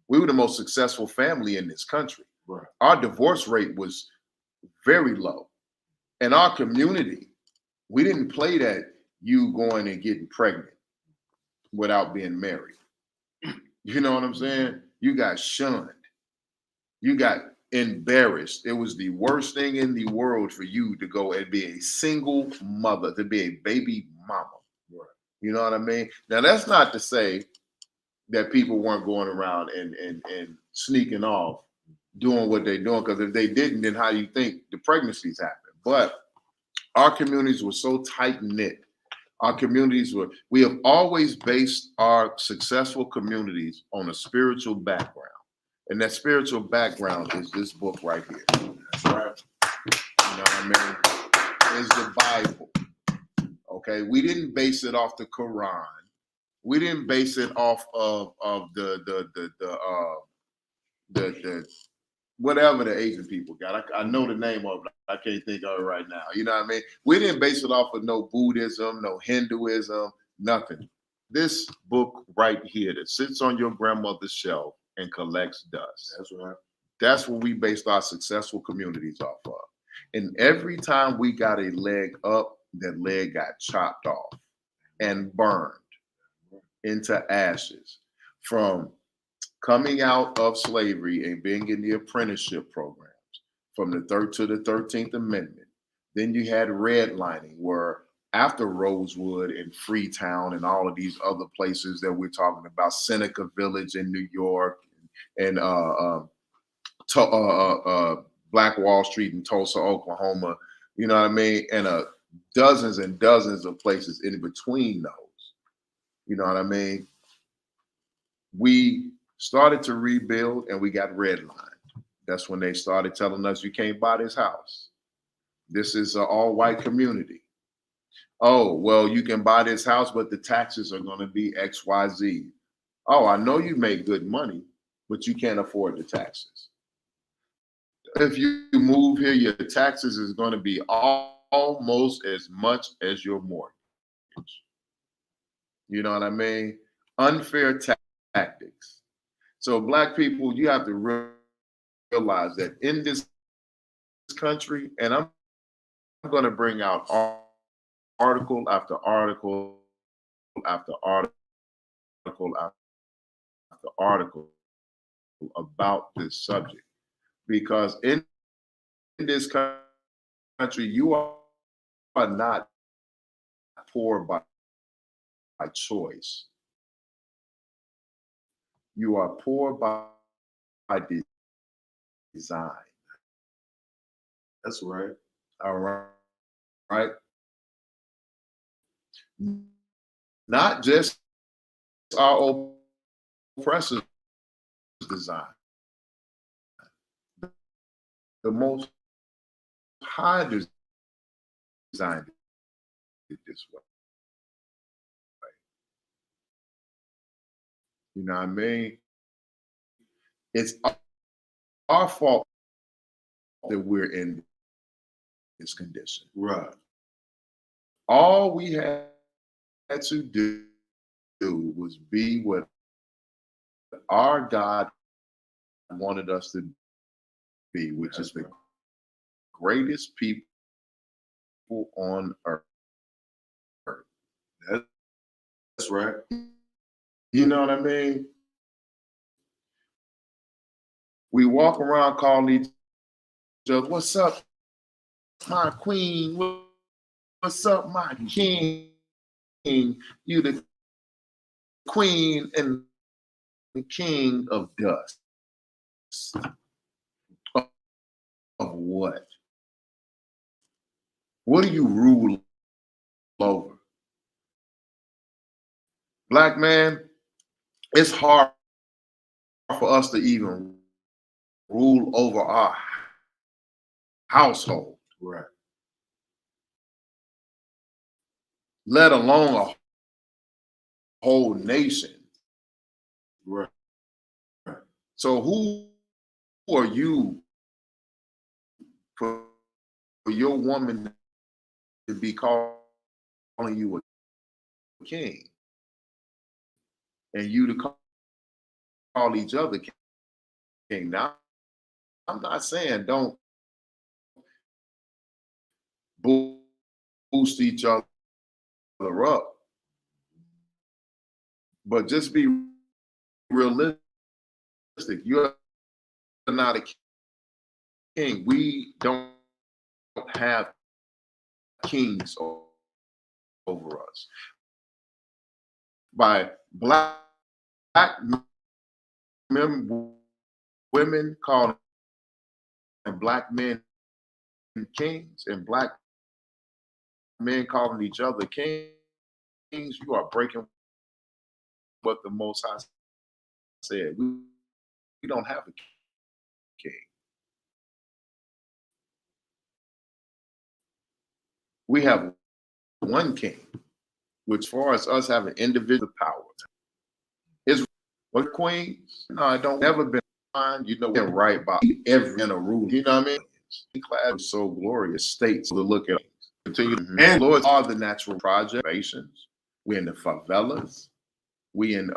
We were the most successful family in this country. Right. Our divorce rate was very low. In our community, we didn't play that you going and getting pregnant without being married. You know what I'm saying? You got shunned. You got embarrassed. It was the worst thing in the world for you to go and be a single mother, to be a baby mama. Right. You know what I mean? Now, that's not to say that people weren't going around and sneaking off, doing what they're doing, because if they didn't, then how do you think the pregnancies happened? But our communities were so tight-knit. We have always based our successful communities on a spiritual background. And that spiritual background is this book right here. That's right. know what I mean? Is the Bible. Okay, we didn't base it off the Quran. We didn't base it off of the whatever the Asian people got. I know the name of it. I can't think of it right now. You know what I mean? We didn't base it off of no Buddhism, no Hinduism, nothing. This book right here that sits on your grandmother's shelf and collects dust. That's right. That's what we based our successful communities off of. And every time we got a leg up, that leg got chopped off and burned into ashes from coming out of slavery and being in the apprenticeship programs from the 3rd to the 13th Amendment. Then you had redlining, where after Rosewood and Freetown and all of these other places that we're talking about, Seneca Village in New York and Black Wall Street in Tulsa, Oklahoma, you know what I mean? And dozens and dozens of places in between those, you know what I mean? We started to rebuild and we got redlined. That's when they started telling us you can't buy this house. This is an all-white community. Oh, well, you can buy this house, but the taxes are going to be X, Y, Z. Oh, I know you make good money, but you can't afford the taxes. If you move here, your taxes is going to be almost as much as your mortgage. You know what I mean? Unfair tactics. So Black people, you have to realize that in this country, and I'm going to bring out article after article after article after article about this subject, because in this country, you are not poor by choice. You are poor by design. That's right. All right. Right. Not just our oppressors' design. The Most High designed it this way. You know what I mean? It's our fault that we're in this condition. Right. All we had to do was be what our God wanted us to be, which is the greatest people on earth. That's right. You know what I mean? We walk around calling each other, "What's up, my queen? What's up, my king? You the queen and the king of dust." Of what? What do you rule over? Black man, it's hard for us to even rule over our household. Right. Let alone a whole nation. Right. So who are you for your woman to be calling you a king and you to call each other king? Now, I'm not saying don't boost each other up, but just be realistic. You're not a king. We don't have kings over us. By black women calling black men kings and black men calling each other kings, you are breaking what the Most High said. We don't have a king. We have one king, which for us having individual power. Is what queens? No, it don't ever been fine. You know, we're right by every in a rule. You know what I mean? Class so glorious states to look at. Continue. And Lords are the natural projects. We in the favelas. We in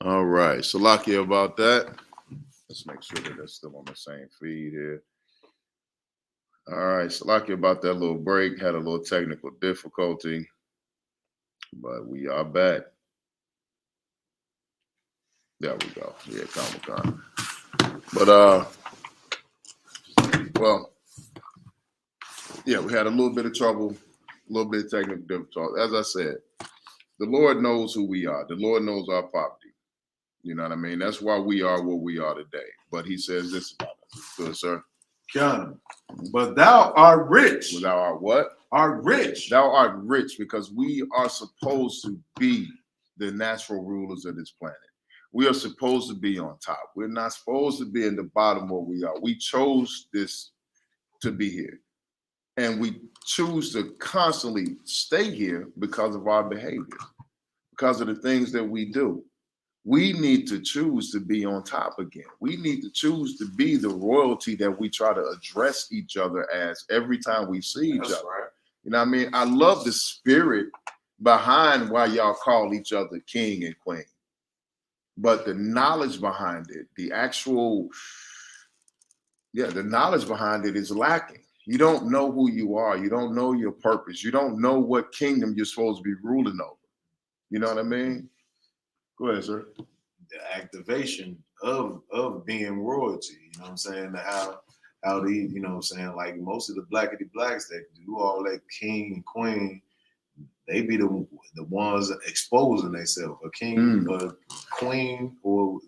all right. Salakia about that. Let's make sure that that's still on the same feed here. All right. Salakia about that little break. Had a little technical difficulty, but we are back. There we go. Yeah, Comic-Con. But well, yeah, we had a little bit of trouble, a little bit of technical difficulty. As I said, the Lord knows who we are. The Lord knows our poverty. You know what I mean? That's why we are what we are today. But he says this about us. Good, sir. John, but thou art rich. Without our what? art rich. Thou art rich, because we are supposed to be the natural rulers of this planet. We are supposed to be on top. We're not supposed to be in the bottom where we are. We chose this to be here. And we choose to constantly stay here because of our behavior, because of the things that we do. We need to choose to be on top again. We need to choose to be the royalty that we try to address each other as every time we see each other. Right. You know what I mean? I love the spirit behind why y'all call each other king and queen. But the knowledge behind it, the knowledge behind it is lacking. You don't know who you are. You don't know your purpose. You don't know what kingdom you're supposed to be ruling over. You know what I mean? Go ahead, sir. The activation of being royalty, you know what I'm saying? How the, you know what I'm saying, like most of the blackity blacks that do all that king and queen, they be the ones exposing themselves. A king, a queen, or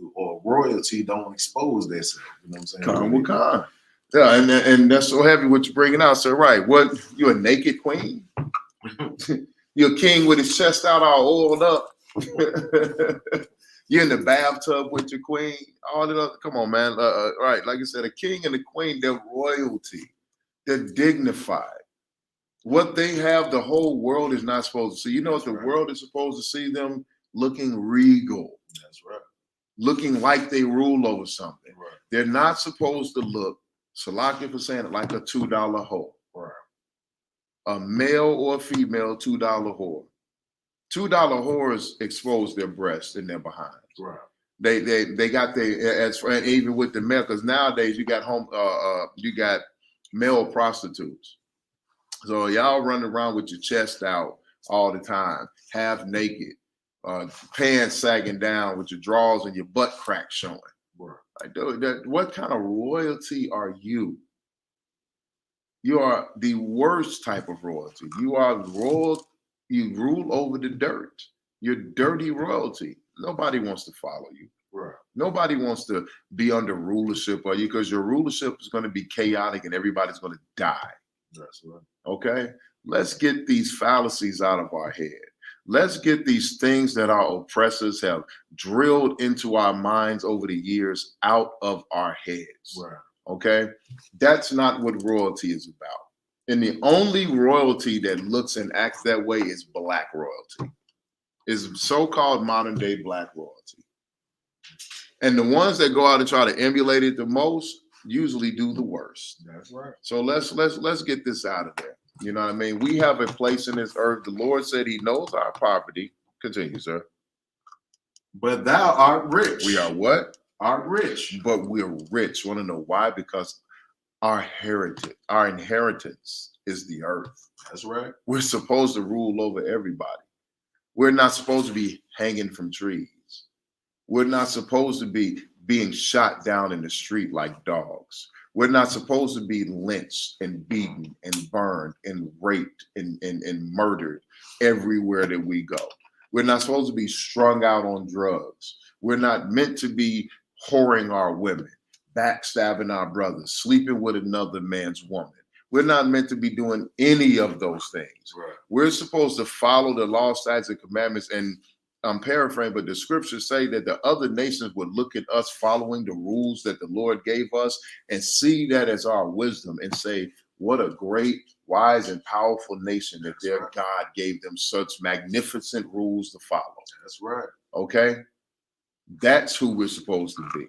royalty don't expose themselves. You know what I'm saying? Come with con. Yeah, and that's so heavy what you're bringing out. So right, what, you a naked queen? You're a king with his chest out all oiled up. You're in the bathtub with your queen. All that other, come on, man. Right, like I said, a king and a queen, they're royalty. They're dignified. What they have, the whole world is not supposed to see. You know what the world is supposed to see? Them looking regal. That's right. Looking like they rule over something. Right. They're not supposed to look, Salaki for saying it, like a $2 whore. Right. A male or a female $2 whore. $2 whores expose their breasts and their behinds. Right. They got their, even with the male, because nowadays you got you got male prostitutes. So y'all running around with your chest out all the time, half naked, pants sagging down with your drawers and your butt crack showing. Right. Like, dude, what kind of royalty are you? You are the worst type of royalty. You are royal. You rule over the dirt. You're dirty royalty. Nobody wants to follow you. Right. Nobody wants to be under rulership of you, because your rulership is going to be chaotic and everybody's going to die. That's right. Okay? Let's get these fallacies out of our head. Let's get these things that our oppressors have drilled into our minds over the years out of our heads. Right. Okay? That's not what royalty is about. And the only royalty that looks and acts that way is black royalty, is so-called modern day black royalty. And the ones that go out and try to emulate it the most usually do the worst. That's right. So let's get this out of there. You know what I mean? We have a place in this earth. The Lord said he knows our poverty. Continue, sir. But thou art rich. We are what? Art rich. But we're rich. Want to know why? Because our inheritance is the earth. That's right. We're supposed to rule over everybody. We're not supposed to be hanging from trees. We're not supposed to be being shot down in the street like dogs. We're not supposed to be lynched and beaten and burned and raped and murdered everywhere that we go. We're not supposed to be strung out on drugs. We're not meant to be whoring our women, backstabbing our brothers, sleeping with another man's woman. We're not meant to be doing any of those things. Right. We're supposed to follow the law, statutes, and commandments. And I'm paraphrasing, but the scriptures say that the other nations would look at us following the rules that the Lord gave us and see that as our wisdom and say, what a great, wise, and powerful nation that their God gave them such magnificent rules to follow. That's right. Okay? That's who we're supposed to be.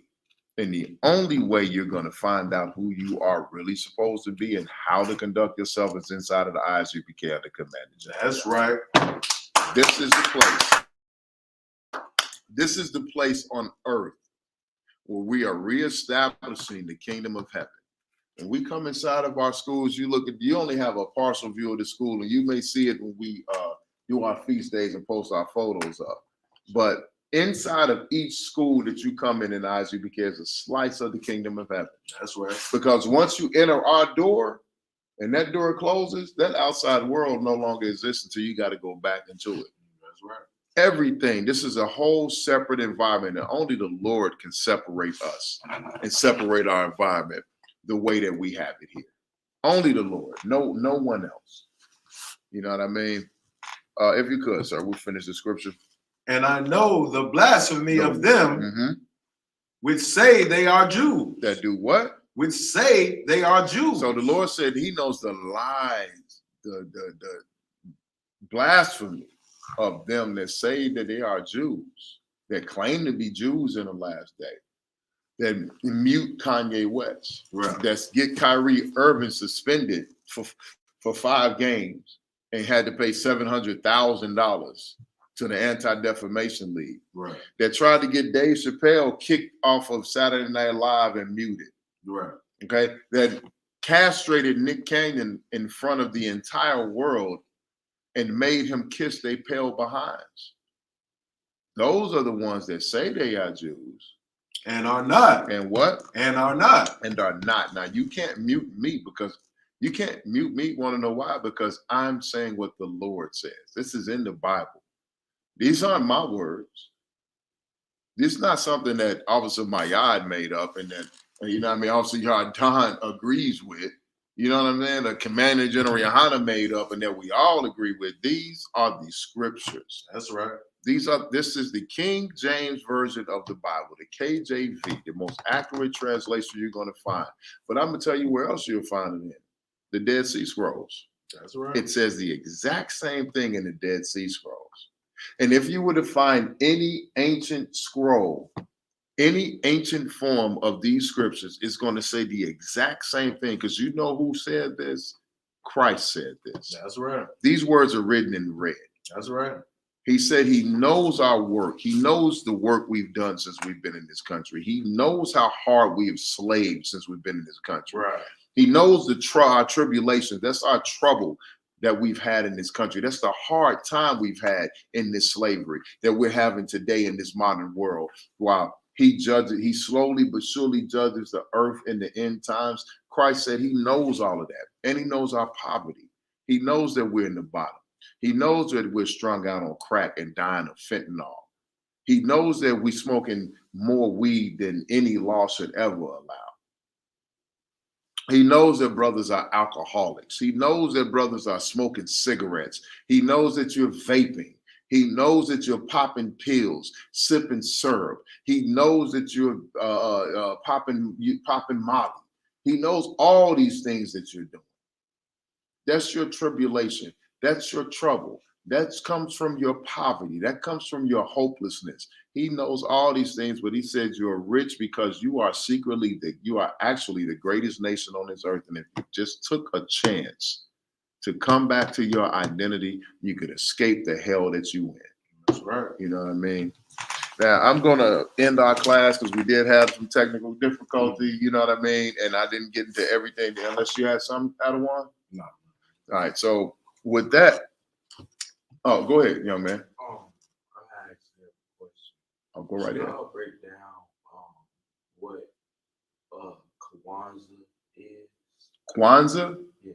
And the only way you're going to find out who you are really supposed to be and how to conduct yourself is inside of the Isupk, the commandment. That's right. This is the place. This is the place on earth where we are reestablishing the kingdom of heaven. When we come inside of our schools, you only have a partial view of the school, and you may see it when we do our feast days and post our photos up. But inside of each school that you come in Isupk is a slice of the kingdom of heaven. That's right. Because once you enter our door and that door closes, that outside world no longer exists until you got to go back into it. That's right. Everything. This is a whole separate environment, and only the Lord can separate us and separate our environment the way that we have it here. Only the Lord, no one else. You know what I mean? If you could, sir, we'll finish the scripture. And I know the blasphemy of them Mm-hmm. which say they are Jews. That do what? Which say they are Jews. So the Lord said he knows the lies, the blasphemy of them that say that they are Jews, that claim to be Jews in the last day, that mute Kanye West, Right. that's get Kyrie Irving suspended for 5 games and had to pay $700,000 to the Anti-Defamation League. Right. That tried to get Dave Chappelle kicked off of Saturday Night Live and muted. Right. Okay, that castrated Nick Cannon in front of the entire world and made him kiss their pale behinds. Those are the ones that say they are Jews. And are not. And what? And are not. And are not. Now, you can't mute me because you can't mute me. Want to know why? Because I'm saying what the Lord says. This is in the Bible. These aren't my words. This is not something that Officer Mayad made up and that, you know what I mean, Officer Yardan agrees with. You know what I mean? The Commander General Yohana made up and that we all agree with. These are the scriptures. That's right. This is the King James Version of the Bible, the KJV, the most accurate translation you're going to find. But I'm going to tell you where else you'll find it in. The Dead Sea Scrolls. That's right. It says the exact same thing in the Dead Sea Scrolls. And if you were to find any ancient scroll, any ancient form of these scriptures, it's going to say the exact same thing, because you know who said this? Christ said this. That's right. These words are written in red. That's right. He said he knows our work. He knows the work we've done since we've been in this country. He knows how hard we have slaved since we've been in this country. Right. He knows our tribulations. That's our trouble that we've had in this country. That's the hard time we've had in this slavery that we're having today in this modern world. While he slowly but surely judges the earth in the end times. Christ said he knows all of that. And he knows our poverty. He knows that we're in the bottom. He knows that we're strung out on crack and dying of fentanyl. He knows that we're smoking more weed than any law should ever allow. He knows that brothers are alcoholics. He knows that brothers are smoking cigarettes. He knows that you're vaping. He knows that you're popping pills, sipping syrup. He knows that you're popping Molly. He knows all these things that you're doing. That's your tribulation. That's your trouble. That comes from your poverty. That comes from your hopelessness. He knows all these things, but he said you're rich because you are actually the greatest nation on this earth. And if you just took a chance to come back to your identity, you could escape the hell that you in. That's right. You know what I mean? Now, I'm going to end our class because we did have some technical difficulty, you know what I mean? And I didn't get into everything unless you had some, Adawan? No. All right, so with that, oh, go ahead, young man. I asked you a question. I'll go right in. I'll break down what Kwanzaa is. Kwanzaa? Yeah.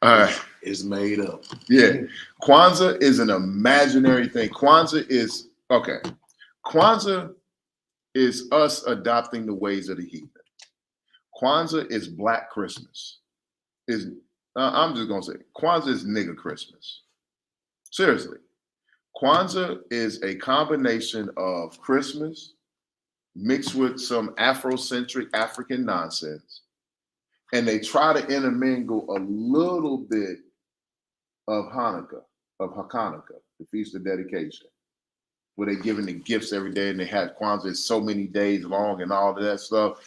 All right. It's made up. Yeah. Kwanzaa is an imaginary thing. Kwanzaa is us adopting the ways of the heathen. Kwanzaa is Black Christmas. I'm just going to say, Kwanzaa is nigger Christmas. Seriously. Kwanzaa is a combination of Christmas mixed with some Afrocentric African nonsense. And they try to intermingle a little bit of Hanukkah, the Feast of Dedication, where they're giving the gifts every day and they have Kwanzaa is so many days long and all of that stuff.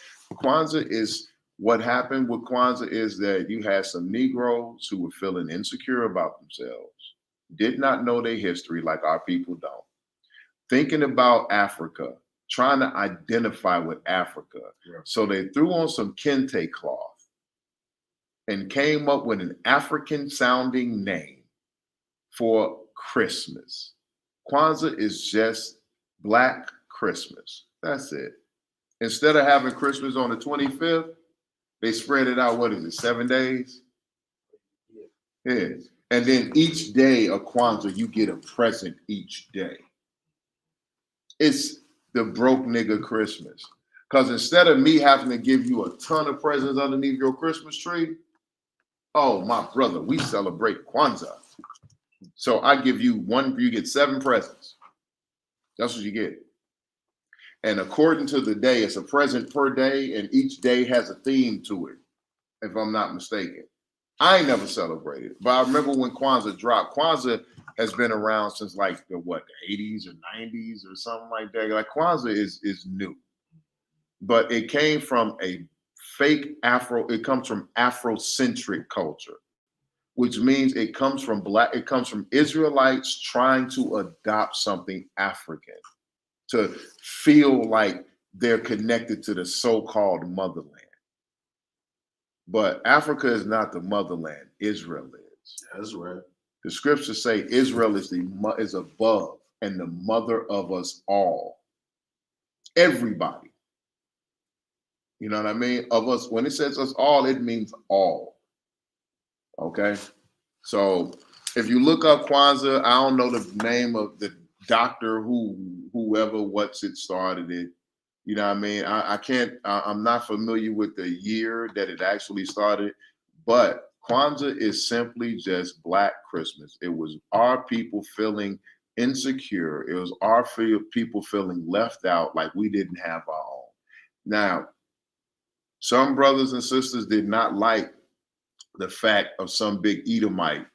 Kwanzaa is, what happened with Kwanzaa is that you had some Negroes who were feeling insecure about themselves, did not know their history like our people don't, thinking about Africa, trying to identify with Africa. Yeah. So they threw on some kente cloth and came up with an African sounding name for Christmas. Kwanzaa is just Black Christmas. That's it. Instead of having Christmas on the 25th, they spread it out, 7 days? Yeah. And then each day of Kwanzaa, you get a present each day. It's the broke nigga Christmas. Because instead of me having to give you a ton of presents underneath your Christmas tree, Oh, my brother, we celebrate Kwanzaa. So I give you you get 7 presents. That's what you get. And according to the day, it's a present per day, and each day has a theme to it, if I'm not mistaken. I ain't never celebrated, but I remember when Kwanzaa dropped. Kwanzaa has been around since like the 80s or 90s or something like that. Like Kwanzaa is new, but it came from a fake it comes from Afrocentric culture, which means it comes from Israelites trying to adopt something African to feel like they're connected to the so-called motherland. But Africa is not the motherland. Israel is. That's right. The scriptures say Israel is above and the mother of us all. Everybody. You know what I mean? Of us. When it says us all, it means all. Okay? So if you look up Kwanzaa, I don't know the name of the doctor whoever started it. You know what I mean? I'm not familiar with the year that it actually started, but Kwanzaa is simply just Black Christmas. It was our people feeling insecure. It was our people feeling left out, like we didn't have our own. Now, some brothers and sisters did not like the fact of some big Edomite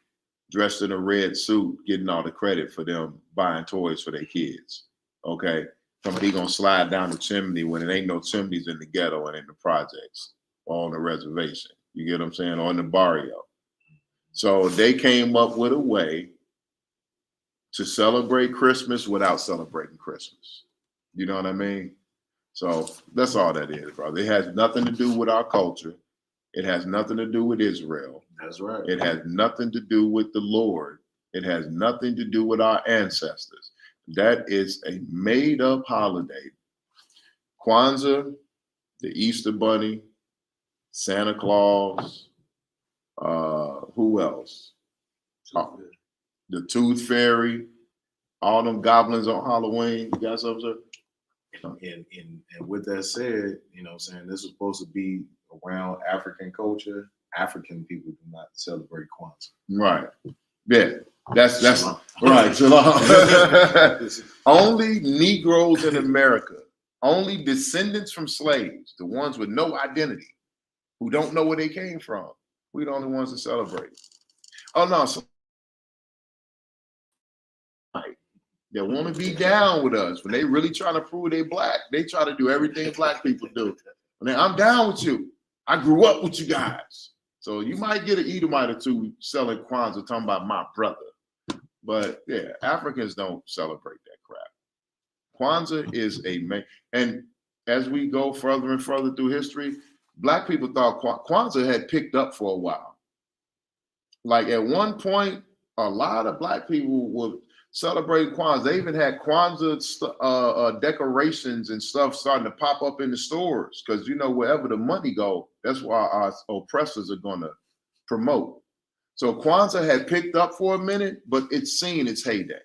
dressed in a red suit getting all the credit for them buying toys for their kids. Okay? Somebody gonna slide down the chimney when it ain't no chimneys in the ghetto and in the projects or on the reservation. You get what I'm saying? Or in the barrio. So they came up with a way to celebrate Christmas without celebrating Christmas. You know what I mean? So that's all that is, brother. It has nothing to do with our culture. It has nothing to do with Israel. That's right. It has nothing to do with the Lord. It has nothing to do with our ancestors. That is a made-up holiday. Kwanzaa, the Easter Bunny, Santa Claus, who else? The Tooth Fairy, all them goblins on Halloween. You got something, sir? And with that said, you know what I'm saying, this is supposed to be around African culture. African people do not celebrate Kwanzaa. Right. Yeah. That's Shalom. right. Shalom. Only Negroes in America, only descendants from slaves, the ones with no identity, who don't know where they came from. We're the only ones that celebrate. Oh no, so they want to be down with us. When they really trying to prove they Black, they try to do everything Black people do. And then, I'm down with you. I grew up with you guys. So you might get an Edomite or two selling Kwanzaa talking about my brother. But yeah, Africans don't celebrate that crap. Kwanzaa is and as we go further and further through history, Black people thought Kwanzaa had picked up for a while. Like at one point, a lot of Black people would celebrate Kwanzaa. They even had Kwanzaa decorations and stuff starting to pop up in the stores because, you know, wherever the money go, that's why our oppressors are going to promote. So Kwanzaa had picked up for a minute, but it's seen its heyday.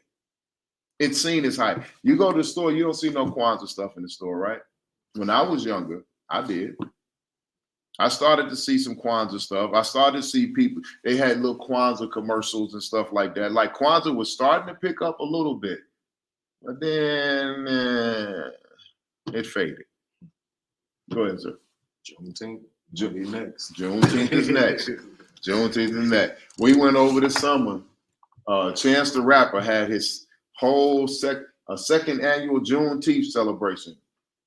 It's seen its height. You go to the store, you don't see no Kwanzaa stuff in the store, right? When I was younger, I did. I started to see some Kwanzaa stuff. I started to see people, they had little Kwanzaa commercials and stuff like that. Like Kwanzaa was starting to pick up a little bit, but then it faded. Go ahead, sir. Juneteenth next. Juneteenth is next. Juneteenth is next. We went over the summer. Chance the Rapper had his whole second annual Juneteenth celebration.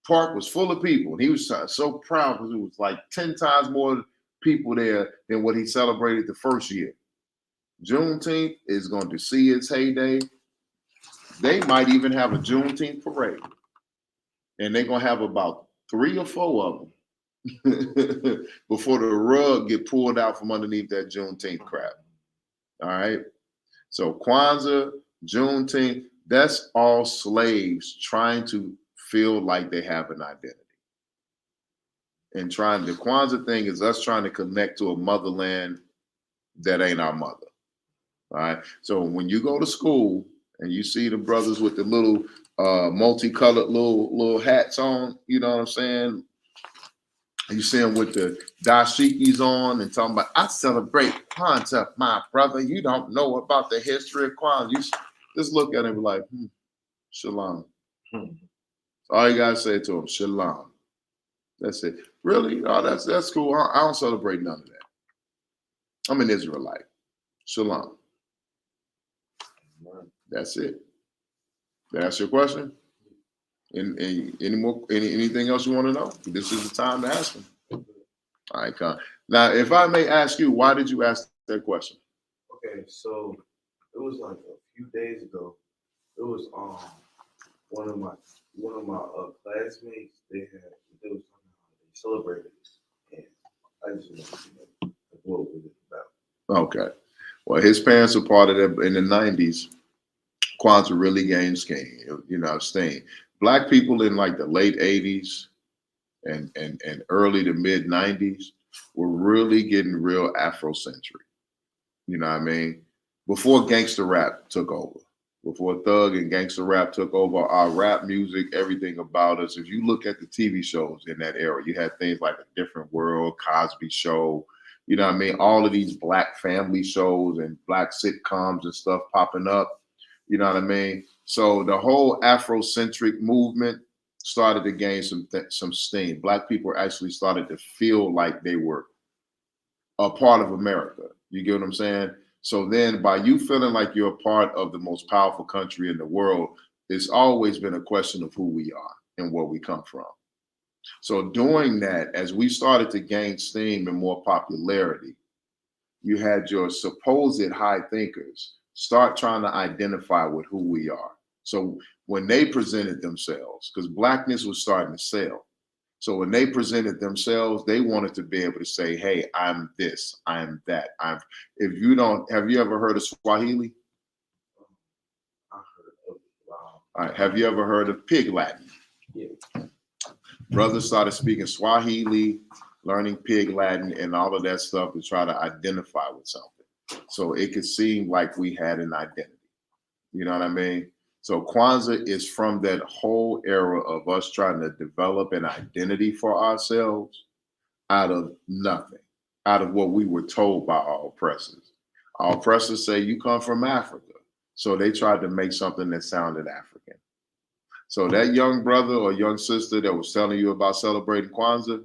Park was full of people. He was so proud because it was like 10 times more people there than what he celebrated the first year. Juneteenth is going to see its heyday. They might even have a Juneteenth parade. And they're going to have about 3 or 4 of them before the rug get pulled out from underneath that Juneteenth crap. All right. So Kwanzaa, Juneteenth, that's all slaves trying to feel like they have an identity. And the Kwanzaa thing is us trying to connect to a motherland that ain't our mother. All right. So when you go to school and you see the brothers with the little multicolored little hats on, you know what I'm saying? You see him with the dashikis on and talking about, I celebrate Kwanzaa, my brother. You don't know about the history of Kwanzaa. You just look at him like, shalom. All you gotta say to him, shalom. That's it. Really? Oh, that's cool. I don't celebrate none of that. I'm an Israelite. Shalom. That's it. That's your question? Anything else you want to know? This is the time to ask them. All right, Con. Now, if I may ask you, why did you ask that question? Okay, so it was like a few days ago. It was one of my classmates. They was talking about they celebrated, and I just wanted to know what was it about. Okay. Well, his parents were part of that in the 90s. Kwanzaa really gained steam. Black people in like the late 80s and early to mid 90s were really getting real Afrocentric. You know what I mean? Before gangster rap took over, before thug and gangster rap took over, our rap music, everything about us. If you look at the TV shows in that era, you had things like A Different World, Cosby Show, you know what I mean? All of these black family shows and black sitcoms and stuff popping up. You know what I mean? So the whole Afrocentric movement started to gain some steam. Black people actually started to feel like they were a part of America. You get what I'm saying? So then by you feeling like you're a part of the most powerful country in the world, it's always been a question of who we are and where we come from. So doing that, as we started to gain steam and more popularity, you had your supposed high thinkers start trying to identify with who we are. So when they presented themselves, because blackness was starting to sell. So when they presented themselves, they wanted to be able to say, hey, I'm this, I'm that. Have you ever heard of Swahili? I heard of it. Wow. All right. Have you ever heard of Pig Latin? Yeah. Brothers started speaking Swahili, learning Pig Latin and all of that stuff to try to identify with something. So it could seem like we had an identity. You know what I mean? So Kwanzaa is from that whole era of us trying to develop an identity for ourselves out of nothing, out of what we were told by our oppressors. Our oppressors say you come from Africa. So they tried to make something that sounded African. So that young brother or young sister that was telling you about celebrating Kwanzaa,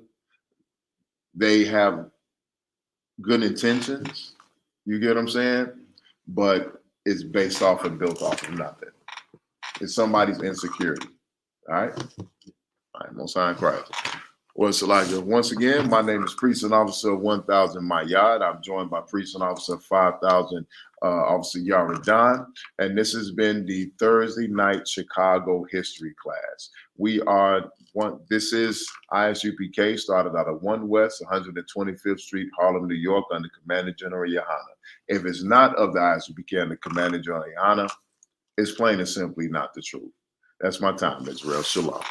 they have good intentions. You get what I'm saying? But it's based off and built off of nothing. It's somebody's insecurity. All right? All right, Most High in Christ. Well, it's Elijah. Once again, my name is Priest and Officer 1000 Mayad. I'm joined by Priest and Officer 5000 Officer Yaradan. And this has been the Thursday night Chicago history class. This is ISUPK, started out of 1 West, 125th Street, Harlem, New York, under Commander General Yohana. If it's not of the ISUPK under Commander General Yohana, it's plain and simply not the truth. That's my time, Israel. Shalom.